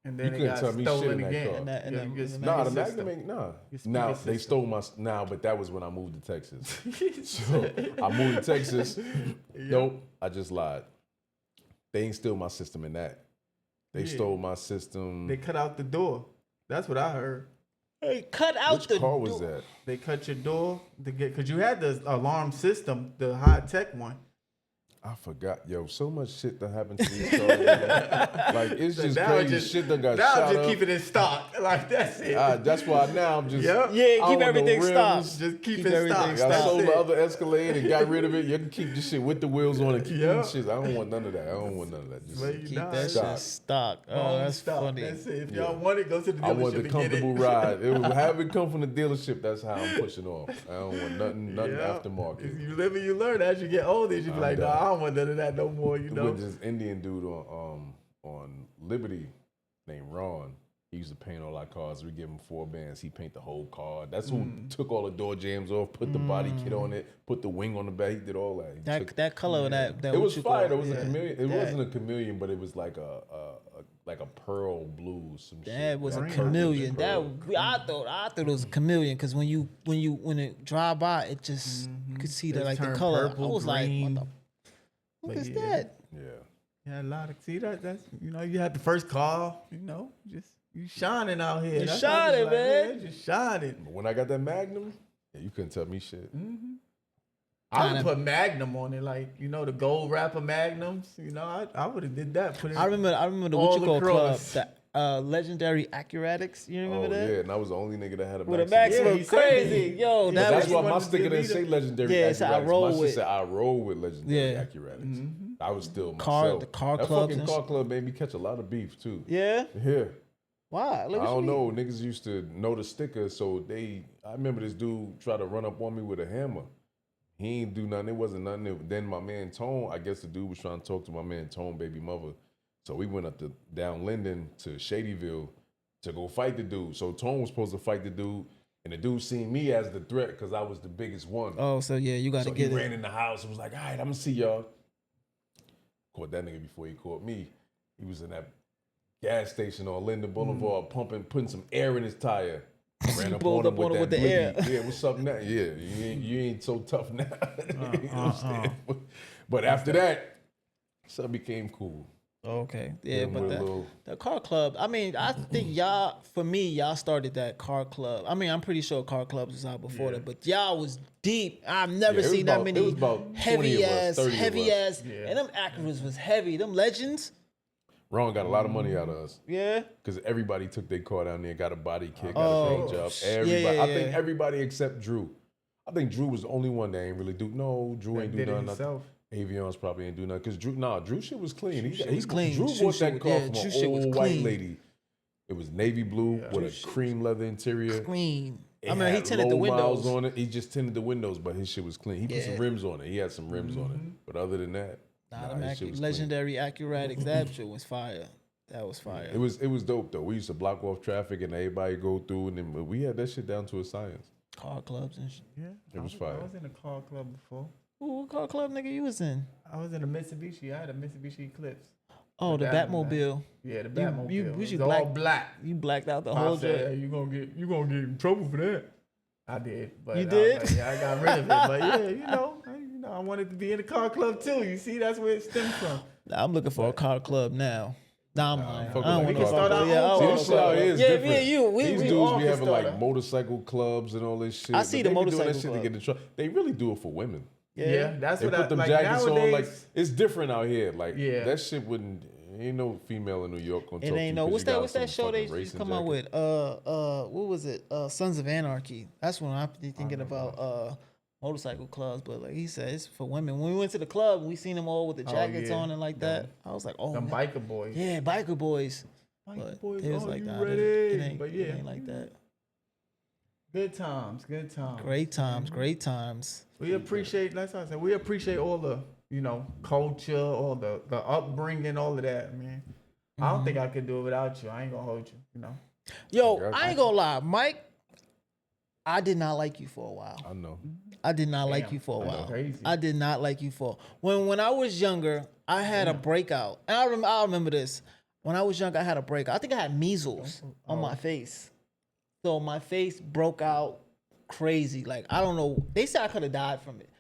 C: And
E: You
C: then it
E: couldn't
C: got
E: tell me shit
C: stolen
E: in that
C: again.
E: car.
D: And that- and
C: Yeah,
D: that-
C: you get
D: and
E: Nah,
C: speaker
E: the
C: system.
E: Magnum ain't, nah.
C: Your speaker
E: Now,
C: system.
E: they stole my, but that was when I moved to Texas. So I moved to Texas. Nope, I just lied. They ain't steal my system in that. They stole my system.
C: They cut out the door. That's what I heard.
D: Hey, cut out
E: Which
D: the
E: car was
D: door.
E: that?
C: They cut your door to get because you had the alarm system, the high tech one.
E: I forgot. Yo, so much shit that happened to these cars. Man. Like, it's just
C: Now
E: crazy.
C: just-
E: Shit that got
C: now
E: shot
C: just
E: up.
C: keep it in stock. Like that's it.
E: That's why now I'm just
C: Yep.
D: Yeah,
E: I
D: keep
E: want the
D: everything
E: rims.
D: stopped.
C: Just keep
D: Keep
C: it
D: everything
C: stock.
E: I
D: stock.
C: That's
E: sold
C: it.
E: the other Escalade and got rid of it. You can keep the shit with the wheels on and keep
C: Yeah.
E: the shit. I don't want none of that. I don't want none of that. Just,
C: Well, you
D: Keep
C: nah,
D: that
C: it's
E: stock.
D: shit stock. Oh,
C: home
D: that's
C: stock.
D: funny.
C: That's it. If
E: Yeah.
C: y'all want it, go to the dealership
E: I want the
C: and get
E: comfortable
C: it.
E: ride. It will have it come from the dealership. That's how I'm pushing off. I don't want nothing
C: Yeah.
E: aftermarket.
C: If you live and you learn. As you get older, you be
E: I'm
C: like,
E: done.
C: nah, I don't want none of that no more. You know.
E: With this Indian dude on Liberty named Ron. He used to paint all our cars. We give him 4 bands. He paint the whole car. That's who took all the door jams off, put the body kit on it, put the wing on the back. He did all that. He took-
D: That color of that
E: it
D: what
E: was
D: you
E: fire.
D: call
E: It was a chameleon. It
D: that-
E: wasn't a chameleon, but it was like a pearl blue. Some shit.
D: That was a
C: Green.
D: chameleon.
E: Pearl.
D: I thought it was a chameleon because when it drive by, it just you could see
C: It
D: like the
C: turned
D: color.
C: purple,
D: I was
C: green.
D: like, what
C: But
D: is
C: yeah.
D: that?
E: Yeah.
C: Yeah, a lot of that's you had the first car, just you shining out here.
D: You
C: That's how I
D: shining,
C: just
D: man.
C: Yeah, just shining.
E: But when I got that Magnum, yeah, you couldn't tell me shit.
C: I would put Magnum on it, like the gold wrapper Magnums. I would have did that. Put it.
D: I remember the
C: all
D: what you call club,
C: across.
D: the legendary Accuratics. You remember
E: Oh
D: that?
E: yeah, and I was the only nigga that had a
D: With a
E: Maxima.
D: Maxima,
C: Yeah, he said
D: crazy,
C: he-
D: yo.
C: Yeah,
E: But
D: That
E: that's
D: was
E: why
C: one
E: my
C: of the
E: sticker didn't
C: leader.
E: say legendary.
D: Yeah, it said, "I
E: Acuratics."
D: roll
E: My shit
D: with-
E: said I roll with legendary
D: Yeah.
E: Accuratics. I was still
D: Car-
E: myself.
D: the car
E: that
D: clubs
E: fucking
D: and
E: car club made me catch a lot of beef too.
D: Yeah.
E: Yeah.
D: Why?
E: I don't know. Niggas used to know the sticker, so I remember this dude tried to run up on me with a hammer. He ain't do nothing. It wasn't nothing. Then my man Twon, I guess the dude was trying to talk to my man Twon, baby mother. So we went up down Linden to Shadyville to go fight the dude. So Twon was supposed to fight the dude, and the dude seen me as the threat because I was the biggest one.
D: Oh, so yeah, you got to
E: So
D: get
E: he
D: it.
E: ran in the house and was like, all right, I'm gonna see y'all. Caught that nigga before he caught me. He was in that gas station on Linden Boulevard putting some air in his tire. Ran up
D: pulled
E: on him
D: up on him
E: with
D: with
E: that
D: the air.
E: boogie. Yeah, what's up now? Yeah, you ain't so tough now. You understand? But after that, something became cool.
D: Okay. Yeah,
E: Then
D: but
E: with a little-
D: the car club, I mean, I think y'all started that car club. I mean, I'm pretty sure car clubs was out before that, but y'all was deep. I've never
E: Yeah, it was
D: seen that
E: about-
D: many
E: it was about 20
D: heavy
E: of us, 30 of
D: heavy
E: us.
D: ass. And them Acuras was heavy. Them Legends.
E: Ron got a lot of money out of us.
D: Yeah.
E: Because everybody took their car down there, got a body kit, got a paint job. Everybody,
D: yeah,
E: I think
D: yeah.
E: everybody except Drew. I think Drew was the only one that ain't really do. No, Drew ain't do
C: did it
E: nothing.
C: himself.
E: Avions probably ain't do nothing. Because Drew shit was clean.
D: was clean.
E: Drew
D: Drew
E: bought
D: shit
E: that
D: was-
E: car
D: yeah,
E: from
D: Drew
E: an
D: shit was
E: old white
D: clean.
E: lady. It was navy blue with a cream leather interior.
D: Clean.
E: It
D: I mean, he
E: had
D: tinted the
E: low miles
D: windows.
E: on it. He just tinted the windows, but his shit was clean. He put some
D: Yeah.
E: rims on it. He had some rims on it. But other than that, his shit was clean.
D: Legendary Accuratics. That shit was fire. That was fire.
E: It was dope though. We used to block off traffic and everybody go through, and then we had that shit down to a science.
D: Car clubs and shit.
C: Yeah,
E: It was
C: I
E: fire.
C: was in a car club before.
D: Ooh, what car club nigga you was in?
C: I was in a Mitsubishi. I had a Mitsubishi Eclipse.
D: Oh, the
C: that one,
D: Batmobile.
C: Yeah, the Batmobile.
D: you
C: It was
D: should
C: all black.
D: You blacked out the
C: I
D: whole
C: said,
D: joint.
C: hey, you gonna get in trouble for that. I did, but
D: You
C: I was
D: did?
C: like, yeah, I got rid of it. But yeah, I wanted to be in the car club too. You see, that's where it stemmed from.
D: I'm looking for a car club now. Nah, I'm lying.
E: fuck
D: I don't
E: with
D: want
E: that.
D: to
C: We can start our
D: yeah,
C: own
D: I
E: See,
D: don't
E: this
D: wanna-
E: shit out here is
D: Yeah,
E: different.
D: me and you, we
E: These
D: all
E: dudes
C: can
E: be having
C: start
E: like
C: it.
E: motorcycle clubs and all this shit.
D: I see
E: but
D: the
E: they be doing that
D: motorcycle
E: shit to
D: club.
E: get in trouble. They really do it for women.
C: Yeah, that's
E: They
C: what
E: put them
C: like
E: jackets
C: nowadays,
E: on. Like it's different out here. Like
C: Yeah.
E: that shit wouldn't. Ain't no female in New York gonna
D: It
E: talk
D: ain't
E: to
D: no.
E: you 'cause
D: What's that show they
E: used
D: used to come out with? What was it? Sons of Anarchy. That's when I'm thinking about motorcycle clubs. But like he said, it's for women. When we went to the club, we seen them all with the jackets
C: yeah.
D: on and like that. I was like, oh,
C: them
D: man.
C: biker boys.
D: Yeah, biker boys.
C: Biker
D: But
C: boys,
D: it was
C: are
D: like
C: you
D: that.
C: ready?
D: It
C: But yeah.
D: ain't like that.
C: Good times, good times.
D: Great times, great times.
C: We appreciate, like I said, we appreciate all the, culture, all the upbringing, all of that, man. I don't think I could do it without you. I ain't gonna hold you,
D: Yo,
E: Yeah,
D: I ain't gonna lie, Mike. I did not like you for a while.
E: I know.
D: I did not like
C: Damn,
D: you for a
C: that's
D: while.
C: crazy.
D: I did not like you for when I was younger. I had a breakout, and I remember this. When I was younger, I had a breakout. I think I had measles on my face, so my face broke out crazy. Like I don't know. They said I could have died from it.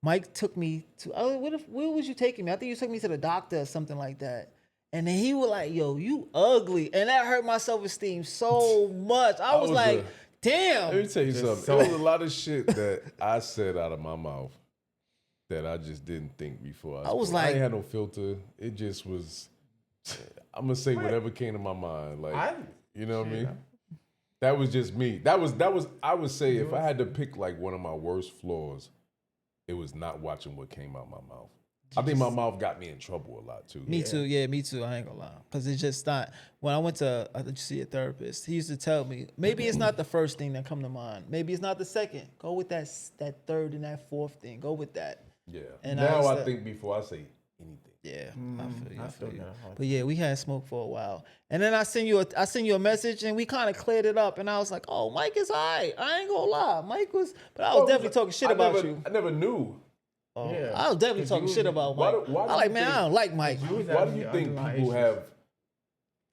D: Mike took me to. Where was you taking me? I think you took me to the doctor or something like that. And then he was like, "Yo, you ugly," and that hurt my self-esteem so much. I was like, "Damn."
E: Let me tell you something.
C: so-
E: There was a lot of shit that I said out of my mouth that I just didn't think before.
D: I was
E: spoke. I
D: like-
E: ain't had no filter. It just was. I'm gonna say whatever came to my mind. Like, you know what I mean? That was just me. That was. I would say if I had to pick like one of my worst flaws, it was not watching what came out my mouth. I think my mouth got me in trouble a lot too.
D: Me too. Yeah, me too. I ain't gonna lie, because it's just not. When I went to see a therapist, he used to tell me maybe it's not the first thing that come to mind. Maybe it's not the second. Go with that third and that fourth thing. Go with that.
E: Yeah.
D: And
E: Now
D: I
E: I
D: said-
E: think before I say anything.
D: Yeah, I feel you.
C: that hard.
D: But yeah, we had smoke for a while, and then I send you a message, and we kind of cleared it up, and I was like, oh, Mike is alright. I ain't gonna lie, Mike was, but I was definitely talking shit about you.
E: I never knew.
C: Yeah.
D: I was definitely
C: 'Cause
D: talking
C: you-
D: shit about
E: why
D: Mike.
E: do- why do
D: I like,
E: you
D: man,
E: think-
D: I don't like Mike.
C: You was
E: Why
C: having
E: do you
C: the
E: think
C: underlying
E: people
C: issues.
E: have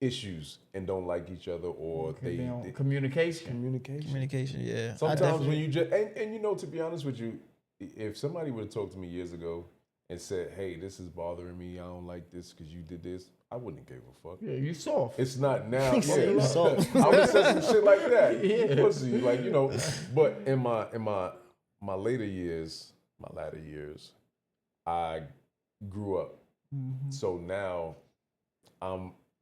E: issues and don't like each other, or
C: Could be on
E: they
C: communication.
D: Communication, yeah. I
E: Sometimes
D: definitely-
E: when you just and to be honest with you, if somebody would have talked to me years ago and said, "Hey, this is bothering me. I don't like this because you did this," I wouldn't have gave a fuck.
C: Yeah, you soft.
E: It's not now.
D: He said you soft.
E: I would have said some shit like that.
C: Yeah.
E: Pussy, like But in my later years, my latter years, I grew up.
C: Mm-hmm.
E: So now,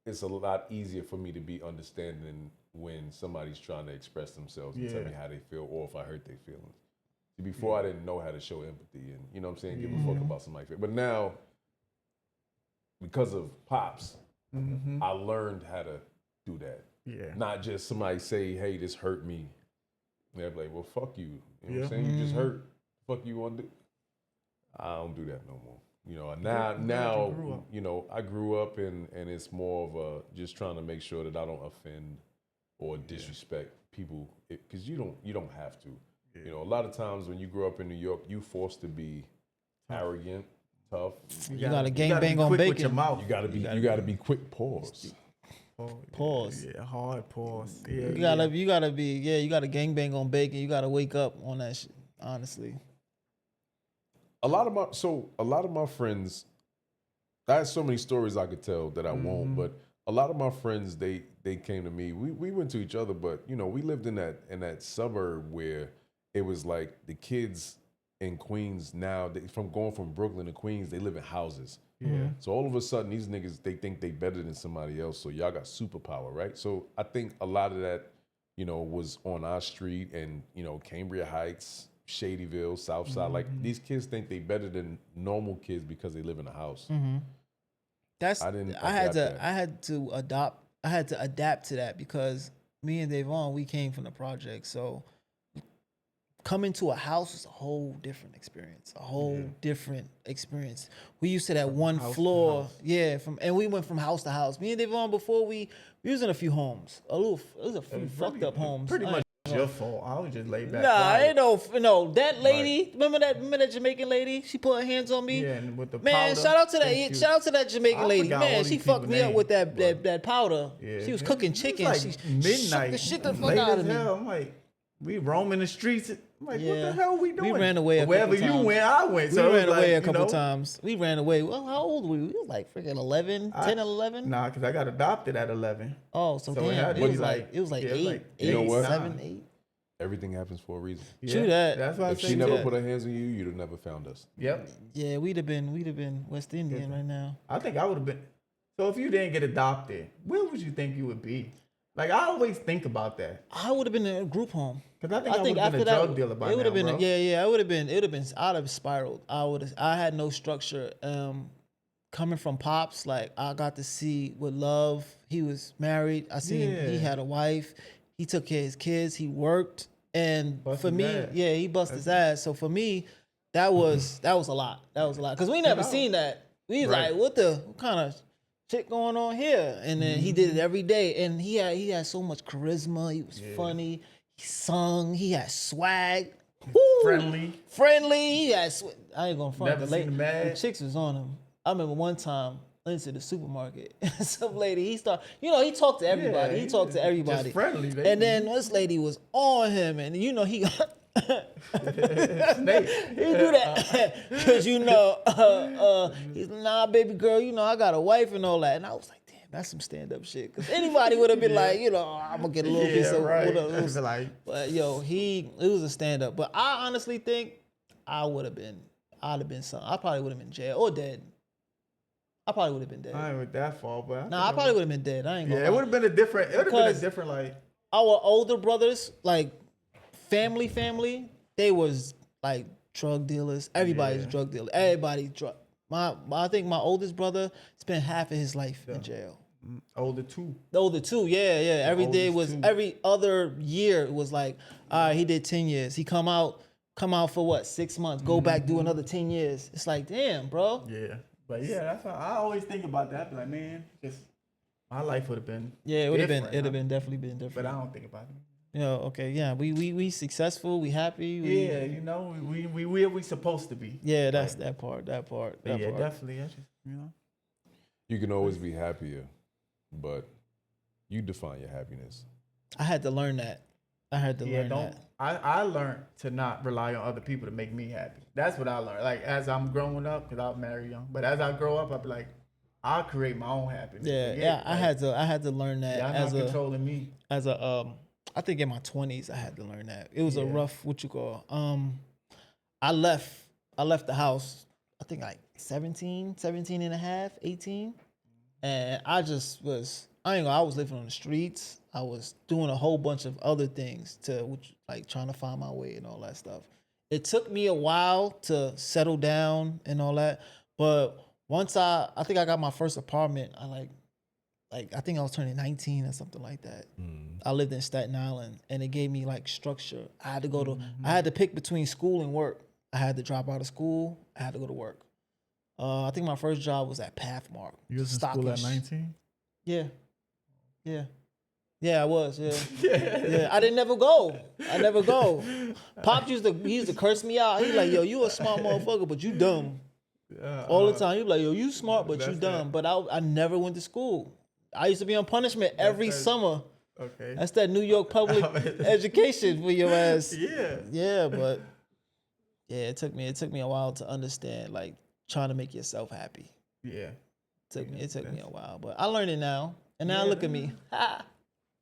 E: it's a lot easier for me to be understanding when somebody's trying to express themselves and tell me how they feel, or if I hurt their feelings. See, before I didn't know how to show empathy and you know what I'm saying, give a fuck about somebody's feelings. But now, because of Pops, I learned how to do that.
C: Yeah.
E: Not just somebody say, "Hey, this hurt me." They're like, "Well, fuck you." You know what I'm
C: Yeah.
E: saying? You just hurt. Fuck you want to do. I don't do that no more. Now, I grew up and it's more of a just trying to make sure that I don't offend or disrespect people because you don't have to. A lot of times when you grow up in New York, you forced to be arrogant, tough.
D: You got to
C: be
D: gangbang on
C: quick with your
D: bacon.
C: mouth.
E: You gotta be quick. Pause.
D: Pause.
C: Yeah, hard pause. Yeah,
D: You gotta gangbang on bacon. You gotta wake up on that shit. Honestly,
E: A lot of my friends, I had so many stories I could tell that I won't, but a lot of my friends, they came to me. We went to each other, but we lived in that suburb where it was like the kids in Queens now, from going from Brooklyn to Queens, they live in houses.
C: Yeah.
E: So all of a sudden, these niggas, they think they better than somebody else. So y'all got superpower, right? So I think a lot of that, was on our street and, Cambria Heights, Shadyville, Southside. Like these kids think they better than normal kids because they live in a house.
D: that's
E: I didn't
D: I had
E: adapt
D: to
E: that.
D: I had to adapt to that because me and Davon, we came from the project, so coming to a house is a whole different experience. A whole different experience. We used to that one
C: house to
D: floor,
C: house.
D: and we went from house to house. Me and Davon, before we was in a few homes, it was a few fucked up homes.
C: Pretty
D: I
C: much your fault. I was just laid back.
D: Nah,
C: quiet.
D: ain't no that lady. Remember that Jamaican lady? She put her hands on me.
C: Yeah, and with the
D: Man,
C: powder,
D: shout out to
C: thank you.
D: that Jamaican
C: I
D: lady.
C: forgot all
D: Man,
C: these
D: she fucked
C: people's
D: me up with
C: names,
D: that powder.
C: Yeah.
D: She was cooking
C: It was
D: chicken.
C: like
D: she
C: midnight.
D: shook the shit the fuck
C: late
D: out
C: as
D: of me.
C: hell. I'm like, we roaming the streets. I'm like, what
D: Yeah.
C: the hell are we doing?
D: We ran away a
C: Wherever
D: couple
C: you
D: times.
C: went, I went.
D: We
C: So it was
D: ran away
C: like,
D: a couple
C: you know,
D: times. We ran away. Well, how old were we? We was like freaking 11, 10, 11.
C: Nah, because I got adopted at 11.
D: Oh, so
C: So it
D: damn,
C: had
D: it
C: to
D: was
C: be
D: like
C: yeah, it was like
E: You know what?
D: 7, 8.
E: Everything happens for a reason.
D: True that.
C: That's why I
E: If
C: say
E: she never
C: yeah.
E: put her hands on you, you'd have never found us.
C: Yep.
D: Yeah, we'd have been West Indian right now.
C: I think I would have been. So if you didn't get adopted, where would you think you would be? Like, I always think about that.
D: I would have been in a group home.
C: Because I think I would have been a drug dealer by
D: it would
C: now,
D: have been
C: bro.
D: it would have been I'd have spiraled. I had no structure. Coming from Pops, like I got to see with love. He was married. I seen he
C: Yeah.
D: had a wife. He took care of his kids. He worked. And
C: Bust
D: for
C: his
D: me,
C: ass.
D: yeah, he bust his ass. So for me, that was a lot. That was a lot. Cause we never seen that. We was
C: Right.
D: like, what kind of shit going on here? And then he did it every day. And he had so much charisma. He was funny. He sung. He had swag. Woo!
C: Friendly.
D: He had. I ain't gonna front.
C: Never seen him mad.
D: The chicks was on him. I remember one time I went to the supermarket. Some lady, he talked to everybody.
C: Yeah,
D: he talked to everybody.
C: Just friendly, baby.
D: And then this lady was on him, and he got.
C: Snake.
D: He do that because he's like, nah, baby girl, I got a wife and all that. And I was like, damn, that's some stand up shit. Because anybody would have been like, I'm gonna get a little piece of
C: right. Like,
D: But it was a stand up. But I honestly think I'd have been something. I probably would have been jail or dead. I probably would have been dead.
C: I ain't with that far, but
D: Nah, I probably would have been dead. I ain't gonna
C: yeah, it
D: lie.
C: would have been a different. It would have been a
D: Because-
C: different like.
D: Our older brothers, like family, they was like drug dealers. Everybody's a drug dealer. Everybody's drug. I think my oldest brother spent half of his life in jail.
C: Older too.
D: The older two, yeah. Every day
C: oldest
D: was
C: two.
D: every other year it was like, all right, he did 10 years. He come out for what, 6 months, go back, do another 10 years. It's like, damn, bro.
C: Yeah, but yeah, that's why I always think about that. Be like, man, just my life would have been.
D: Yeah, it would have been.
C: different,
D: It'd have been definitely been different.
C: But I don't think about it.
D: Okay, yeah. We successful. We happy.
C: Yeah, we where we supposed to be.
D: Yeah, that's that part.
C: But yeah,
D: part.
C: definitely. I just,
E: You can always be happier, but you define your happiness.
D: I had to learn that.
C: Yeah, I learned to not rely on other people to make me happy. That's what I learned. Like as I'm growing up, because I was married young. But as I grow up, I'll be like, I'll create my own happiness.
D: Yeah. I had to learn that
C: Y'all
D: as
C: not
D: a
C: controlling me.
D: I think in my 20s I had to learn that. It was a rough I left the house I think like 17 and a half, 18. And I just was I was living on the streets. I was doing a whole bunch of other things like trying to find my way and all that stuff. It took me a while to settle down and all that, but once I think I got my first apartment, I think I was turning 19 or something like that. I lived in Staten Island, and it gave me like structure. I had to pick between school and work. I had to drop out of school. I had to go to work. I think my first job was at Pathmark.
C: You was in school at 19?
D: Yeah. Yeah, I was. Yeah. Yeah. I didn't never go. Pop used to curse me out. He's like, yo, you a smart motherfucker, but you dumb. All the time. He like, yo, you smart, but you dumb. But I never went to school. I used to be on punishment every summer.
C: Okay.
D: That's that New York public education for your ass.
C: Yeah.
D: Yeah, but yeah, it took me a while to understand, like trying to make yourself happy.
C: Yeah.
D: It took me a while, but I learned it now. And now look at me. Ha!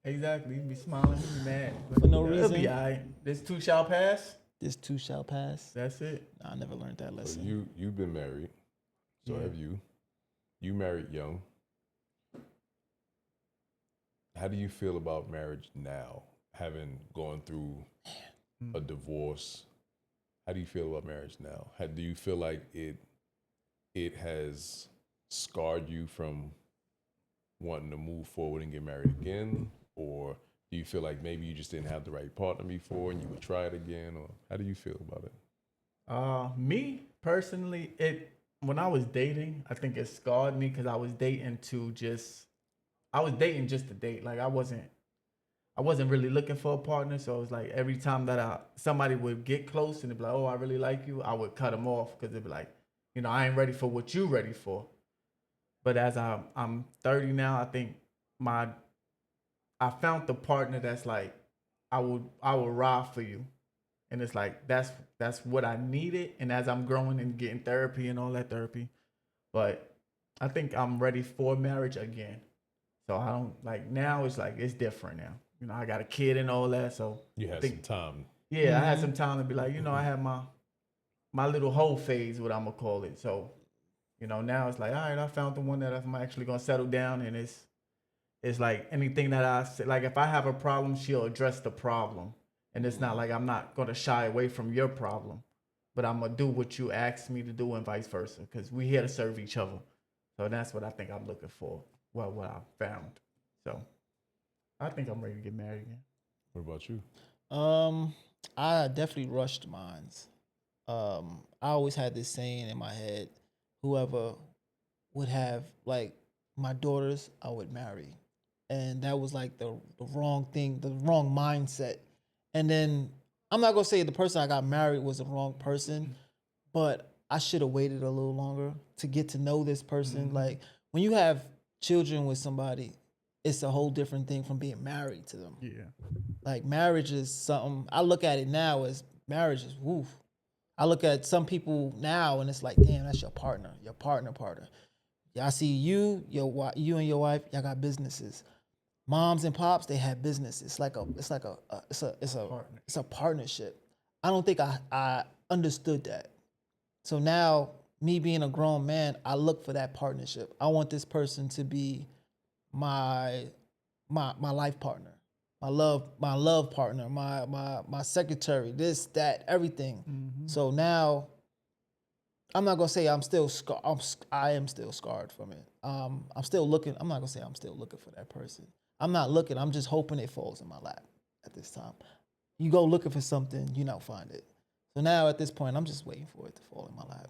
C: Exactly. You be smiling, you be mad.
D: For no
C: It'll
D: reason.
C: be all right. This too shall pass.
D: This too shall pass.
C: That's it.
D: I never learned that
E: So
D: lesson.
E: you've been married. So have you. You married young. How do you feel about marriage now, having gone through a divorce? How do you feel about marriage now? Do you feel like it has scarred you from wanting to move forward and get married again? Or do you feel like maybe you just didn't have the right partner before and you would try it again? Or how do you feel about it?
C: Me personally, when I was dating, I think it scarred me because I was dating just to date. Like I wasn't really looking for a partner. So it was like every time that somebody would get close and they'd be like, oh, I really like you, I would cut them off because they'd be like, I ain't ready for what you ready for. But as I'm 30 now, I think I found the partner that's like, I would ride for you. And it's like that's what I needed. And as I'm growing and getting therapy and all that therapy, but I think I'm ready for marriage again. So I don't like now. It's like it's different now. You know, I got a kid and all that. So
E: You had some time.
C: yeah, I had some time to be like, I had my little whole phase, what I'm gonna call it. So, now it's like, all right, I found the one that I'm actually gonna settle down, and it's like anything that I say, like if I have a problem, she'll address the problem, and it's not like I'm not gonna shy away from your problem, but I'm gonna do what you asked me to do and vice versa, because we here to serve each other. So that's what I think I'm looking for. Well, what I found. So I think I'm ready to get married again.
E: What about you?
D: I definitely rushed mines. I always had this saying in my head, whoever would have like my daughters, I would marry. And that was like the wrong thing, the wrong mindset. And then I'm not gonna say the person I got married was the wrong person, but I should have waited a little longer to get to know this person. Mm-hmm. Like when you have children with somebody, it's a whole different thing from being married to them.
C: Yeah. Like
D: marriage is something, I look at it now as marriage is woof. I look at some people now and it's like, damn, that's your partner. Yeah, I see you and your wife, y'all got businesses. Moms and pops, they have businesses. It's a partnership. I don't think I understood that. So now, me being a grown man, I look for that partnership. I want this person to be my life partner, my love partner, my secretary, this, that, everything. Mm-hmm. So now, I'm not gonna say I'm still I am still scarred from it. I'm still looking. I'm not gonna say I'm still looking for that person. I'm not looking. I'm just hoping it falls in my lap at this time. You go looking for something, you don't find it. So now at this point, I'm just waiting for it to fall in my lap.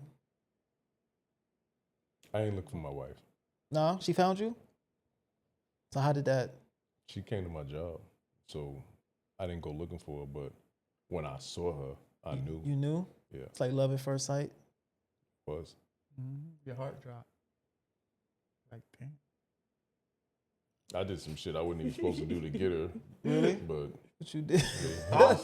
E: I ain't looking for my wife.
D: No, she found you? So how did that?
E: She came to my job, so I didn't go looking for her, but when I saw her, I knew.
D: You knew?
E: Yeah.
D: It's like love at first sight?
E: Was.
C: Mm-hmm. Your heart dropped. Like, damn.
E: I did some shit I wasn't even supposed to do to get her.
D: Really?
E: But
D: what you did?
E: Yeah.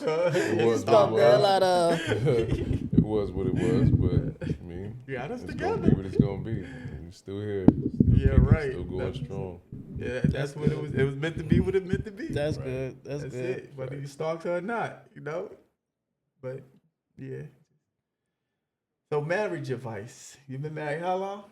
E: It was what it was, but I mean,
C: yeah, that's
E: it's
C: together.
E: gonna be what it's gonna be. We're still here.
C: Right.
E: Still going strong.
C: Yeah, that's what it was. It was meant to be what it meant to be.
D: That's right. Good. That's good.
C: It. Whether you stalk her or not, But yeah. So marriage advice. You've been married how long?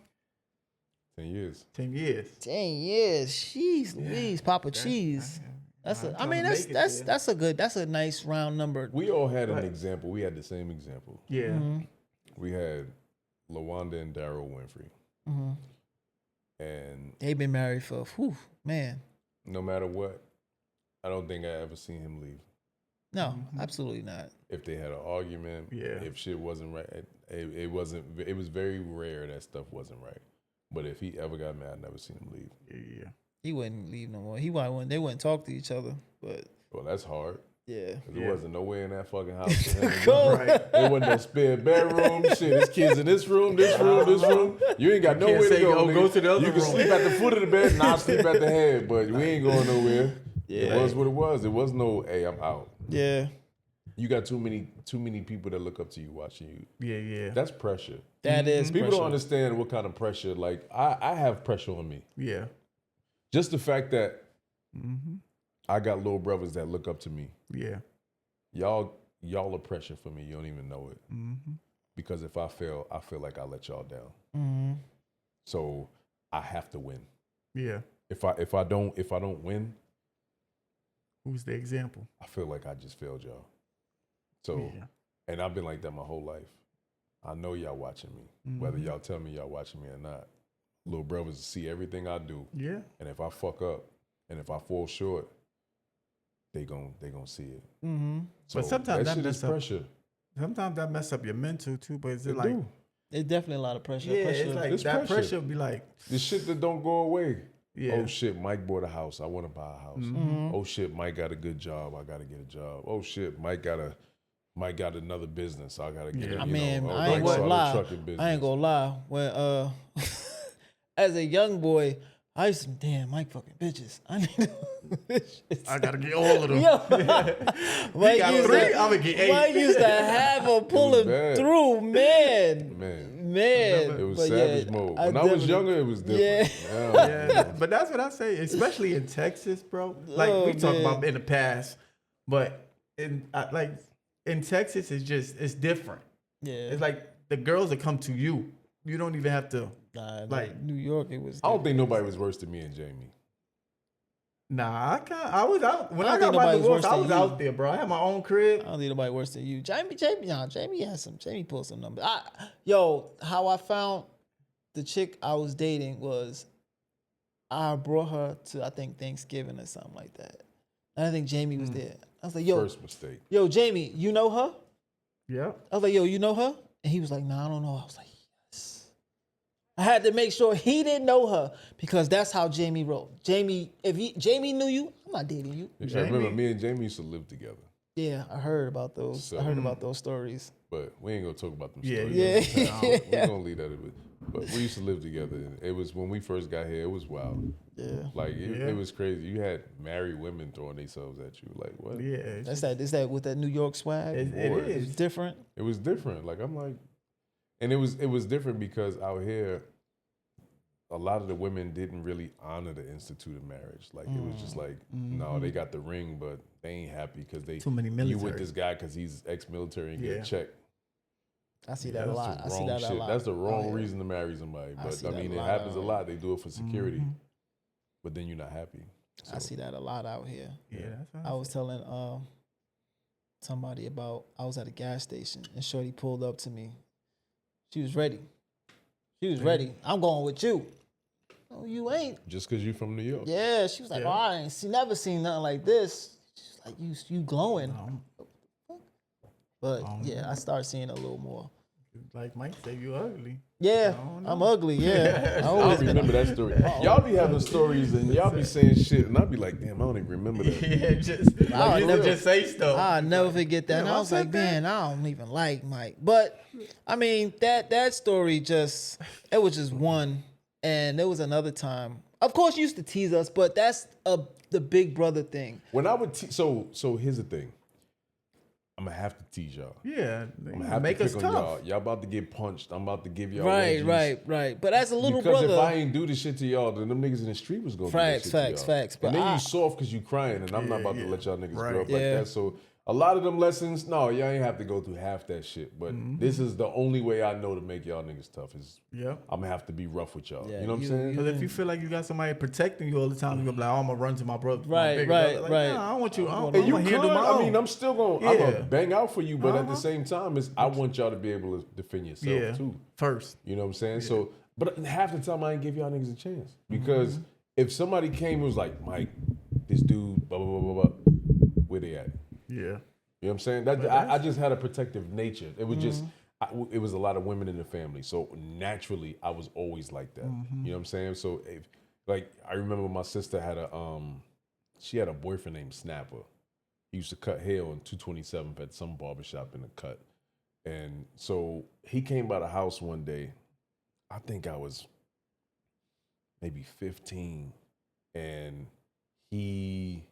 E: 10 years.
C: 10 years.
D: 10 years. Jeez Louise, Papa Cheese. That's a nice round number.
E: We all had an example. We had the same example.
C: Yeah. Mm-hmm.
E: We had LaWanda and Daryl Winfrey.
D: Mm-hmm.
E: And
D: they've been married for, man.
E: No matter what, I don't think I ever seen him leave.
D: No, absolutely not.
E: If they had an argument, if shit wasn't right, it was very rare that stuff wasn't right. But if he ever got mad, I never seen him leave.
C: Yeah.
D: He wouldn't leave no more. They wouldn't talk to each other. But
E: well, that's hard.
D: Yeah.
E: There wasn't nowhere in that fucking house. Right. There wasn't no spare bedroom. Shit, there's kids in this room. You ain't got nowhere to go.
C: Go to the other room.
E: You can sleep at the foot of the bed and I'll sleep at the head, but we ain't going nowhere.
D: Yeah.
E: It was what it was. It was no, hey, I'm out.
D: Yeah.
E: You got too many people that look up to you watching you.
C: Yeah.
E: That's pressure.
D: That is
E: people
D: pressure.
E: don't understand what kind of pressure. Like I have pressure on me.
C: Yeah.
E: Just the fact that I got little brothers that look up to me.
C: Yeah.
E: Y'all are pressure for me. You don't even know it.
C: Mm-hmm.
E: Because if I fail, I feel like I let y'all down.
D: Mm-hmm.
E: So I have to win.
C: Yeah.
E: If I don't win,
C: who's the example?
E: I feel like I just failed y'all. So, and I've been like that my whole life. I know y'all watching me, whether y'all tell me y'all watching me or not. Little brothers see everything I do.
C: Yeah.
E: And if I fuck up and if I fall short, they gon' see it.
D: Mm-hmm.
C: So but sometimes that
E: shit is pressure.
C: Sometimes that mess up your mental too. But is it like?
D: It's definitely a lot of pressure.
C: Yeah, it's like
E: it's
C: that pressure be like
E: the shit that don't go away.
C: Yeah.
E: Oh shit, Mike bought a house. I want to buy a house.
D: Mm-hmm.
E: Oh shit, Mike got a good job. I got to get a job. Oh shit, Mike got another business. I got to get it.
D: I mean, I ain't gonna lie. When as a young boy, I used to, damn, Mike fucking bitches. I need bitches.
C: I gotta get all of them.
D: Yo, Mike
C: got
D: used
C: 3,
D: to,
C: I'ma get 8.
D: Mike used to have her pulling
E: bad.
D: through, man.
E: It was
D: But
E: savage
D: yeah,
E: mode. When I was younger, it was different.
C: Yeah, but that's what I say, especially in Texas, bro. Like we talk about in the past, but in Texas, it's different.
D: Yeah.
C: It's like the girls that come to you. You don't even have to.
D: Nah,
C: like
D: New York, it was.
E: I don't think nobody was worse than me and Jamie.
C: Nah, I was out when
D: I
C: I
D: don't
C: got
D: think
C: my
D: nobody's
C: divorce.
D: worse
C: I
D: than
C: was
D: you.
C: out there, bro. I had my own crib.
D: I don't think nobody worse than you. Jamie pulled some numbers. How I found the chick I was dating was I brought her to, I think, Thanksgiving or something like that. And I think Jamie was there. I was like,
E: First mistake.
D: yo, Jamie, you know her?
C: Yeah.
D: I was like, yo, you know her? And he was like, nah, I don't know. I was like, yes. I had to make sure he didn't know her because that's how Jamie rolled. Jamie, Jamie knew you, I'm not dating you.
E: I remember me and Jamie used to live together.
D: Yeah, I heard about those.
E: So,
D: I heard about those stories.
E: But we ain't gonna talk about them
C: Yeah,
E: stories.
D: yeah.
E: We're gonna leave that a bit. But we used to live together. And it was when we first got here, it was wild.
D: Yeah.
E: Like it was crazy. You had married women throwing themselves at you. Like what?
C: Yeah. It's
D: Is that with that New York swag?
C: It
D: It's
C: is.
D: different.
E: It was different. Like I'm like, and it was different because out here, a lot of the women didn't really honor the institute of marriage. Like it was just like, no, they got the ring, but they ain't happy because they
C: Too many
E: you
C: military.
E: with this guy because he's ex-military and get a check.
D: I see that a
E: That's
D: lot.
E: the
D: I see
E: wrong
D: that a
E: shit.
D: lot.
E: That's the wrong
D: Oh, yeah.
E: reason to marry somebody.
D: I
E: But
D: see
E: I
D: that
E: mean,
D: a
E: it
D: lot
E: happens a
D: out
E: lot. They do it for security, but then you're not happy.
D: I see that a lot out here.
C: Yeah, that's what
D: I was telling somebody about I was at a gas station and Shorty pulled up to me. She was ready. She was ready. I'm going with you. No, you ain't.
E: Just because you from New York.
D: Yeah, she was like,
C: Yeah.
D: oh, I ain't never seen nothing like this. She's like, you glowing. But yeah, I started seeing a little more.
C: Like Mike said, you ugly.
D: Yeah,
C: don't know.
D: I'm ugly. Yeah, I
E: I
D: always
E: don't
D: been.
E: remember that story. Y'all be having stories and y'all be saying shit, and I be like, damn, I don't even remember that.
C: Yeah, just like you just say stuff.
D: I'll never forget that. And I was like, man, I don't even like Mike. But I mean, that story it was just one. And there was another time. Of course, you used to tease us, but that's the big brother thing.
E: When I would so here's the thing. I'm gonna have to tease y'all.
C: Yeah,
E: I'm gonna have
C: make
E: to
C: us
E: pick on
C: tough.
E: y'all. Y'all about to get punched. I'm about to give y'all
D: Right,
E: wedgies.
D: right. But as a little
E: Because
D: brother,
E: if I ain't do this shit to y'all, then them niggas in the street was gonna do this shit to y'all.
D: Facts. But
E: And then you soft because you crying, and I'm not about to let y'all niggas grow up like
D: Yeah.
E: that. So a lot of them lessons, no, y'all ain't have to go through half that shit. But this is the only way I know to make y'all niggas tough is I'm gonna have to be rough with y'all.
D: Yeah,
E: you know what I'm saying?
C: Because if you feel like you got somebody protecting you all the time, you're gonna be like, oh, I'm gonna run to my brother. my
D: Right,
C: bigger
D: right,
C: brother. Like,
D: right.
C: Nah, I don't want you. I'm
E: And you
C: gonna
E: could.
C: handle my
E: I
C: own.
E: mean, I'm still gonna. I'm gonna bang out for you, but at the same time, I want y'all to be able to defend yourself too.
C: First.
E: You know what I'm saying? So, but half the time I ain't give y'all niggas a chance because if somebody came and was like, Mike, this dude, blah blah blah blah blah, where they at?
C: Yeah.
E: You know what I'm saying? That I just had a protective nature. It was just, it was a lot of women in the family. So naturally, I was always like that. You know what I'm saying? So, I remember my sister had she had a boyfriend named Snapper. He used to cut hair on 227th at some barbershop in the cut. And so he came by the house one day. I think I was maybe 15. And he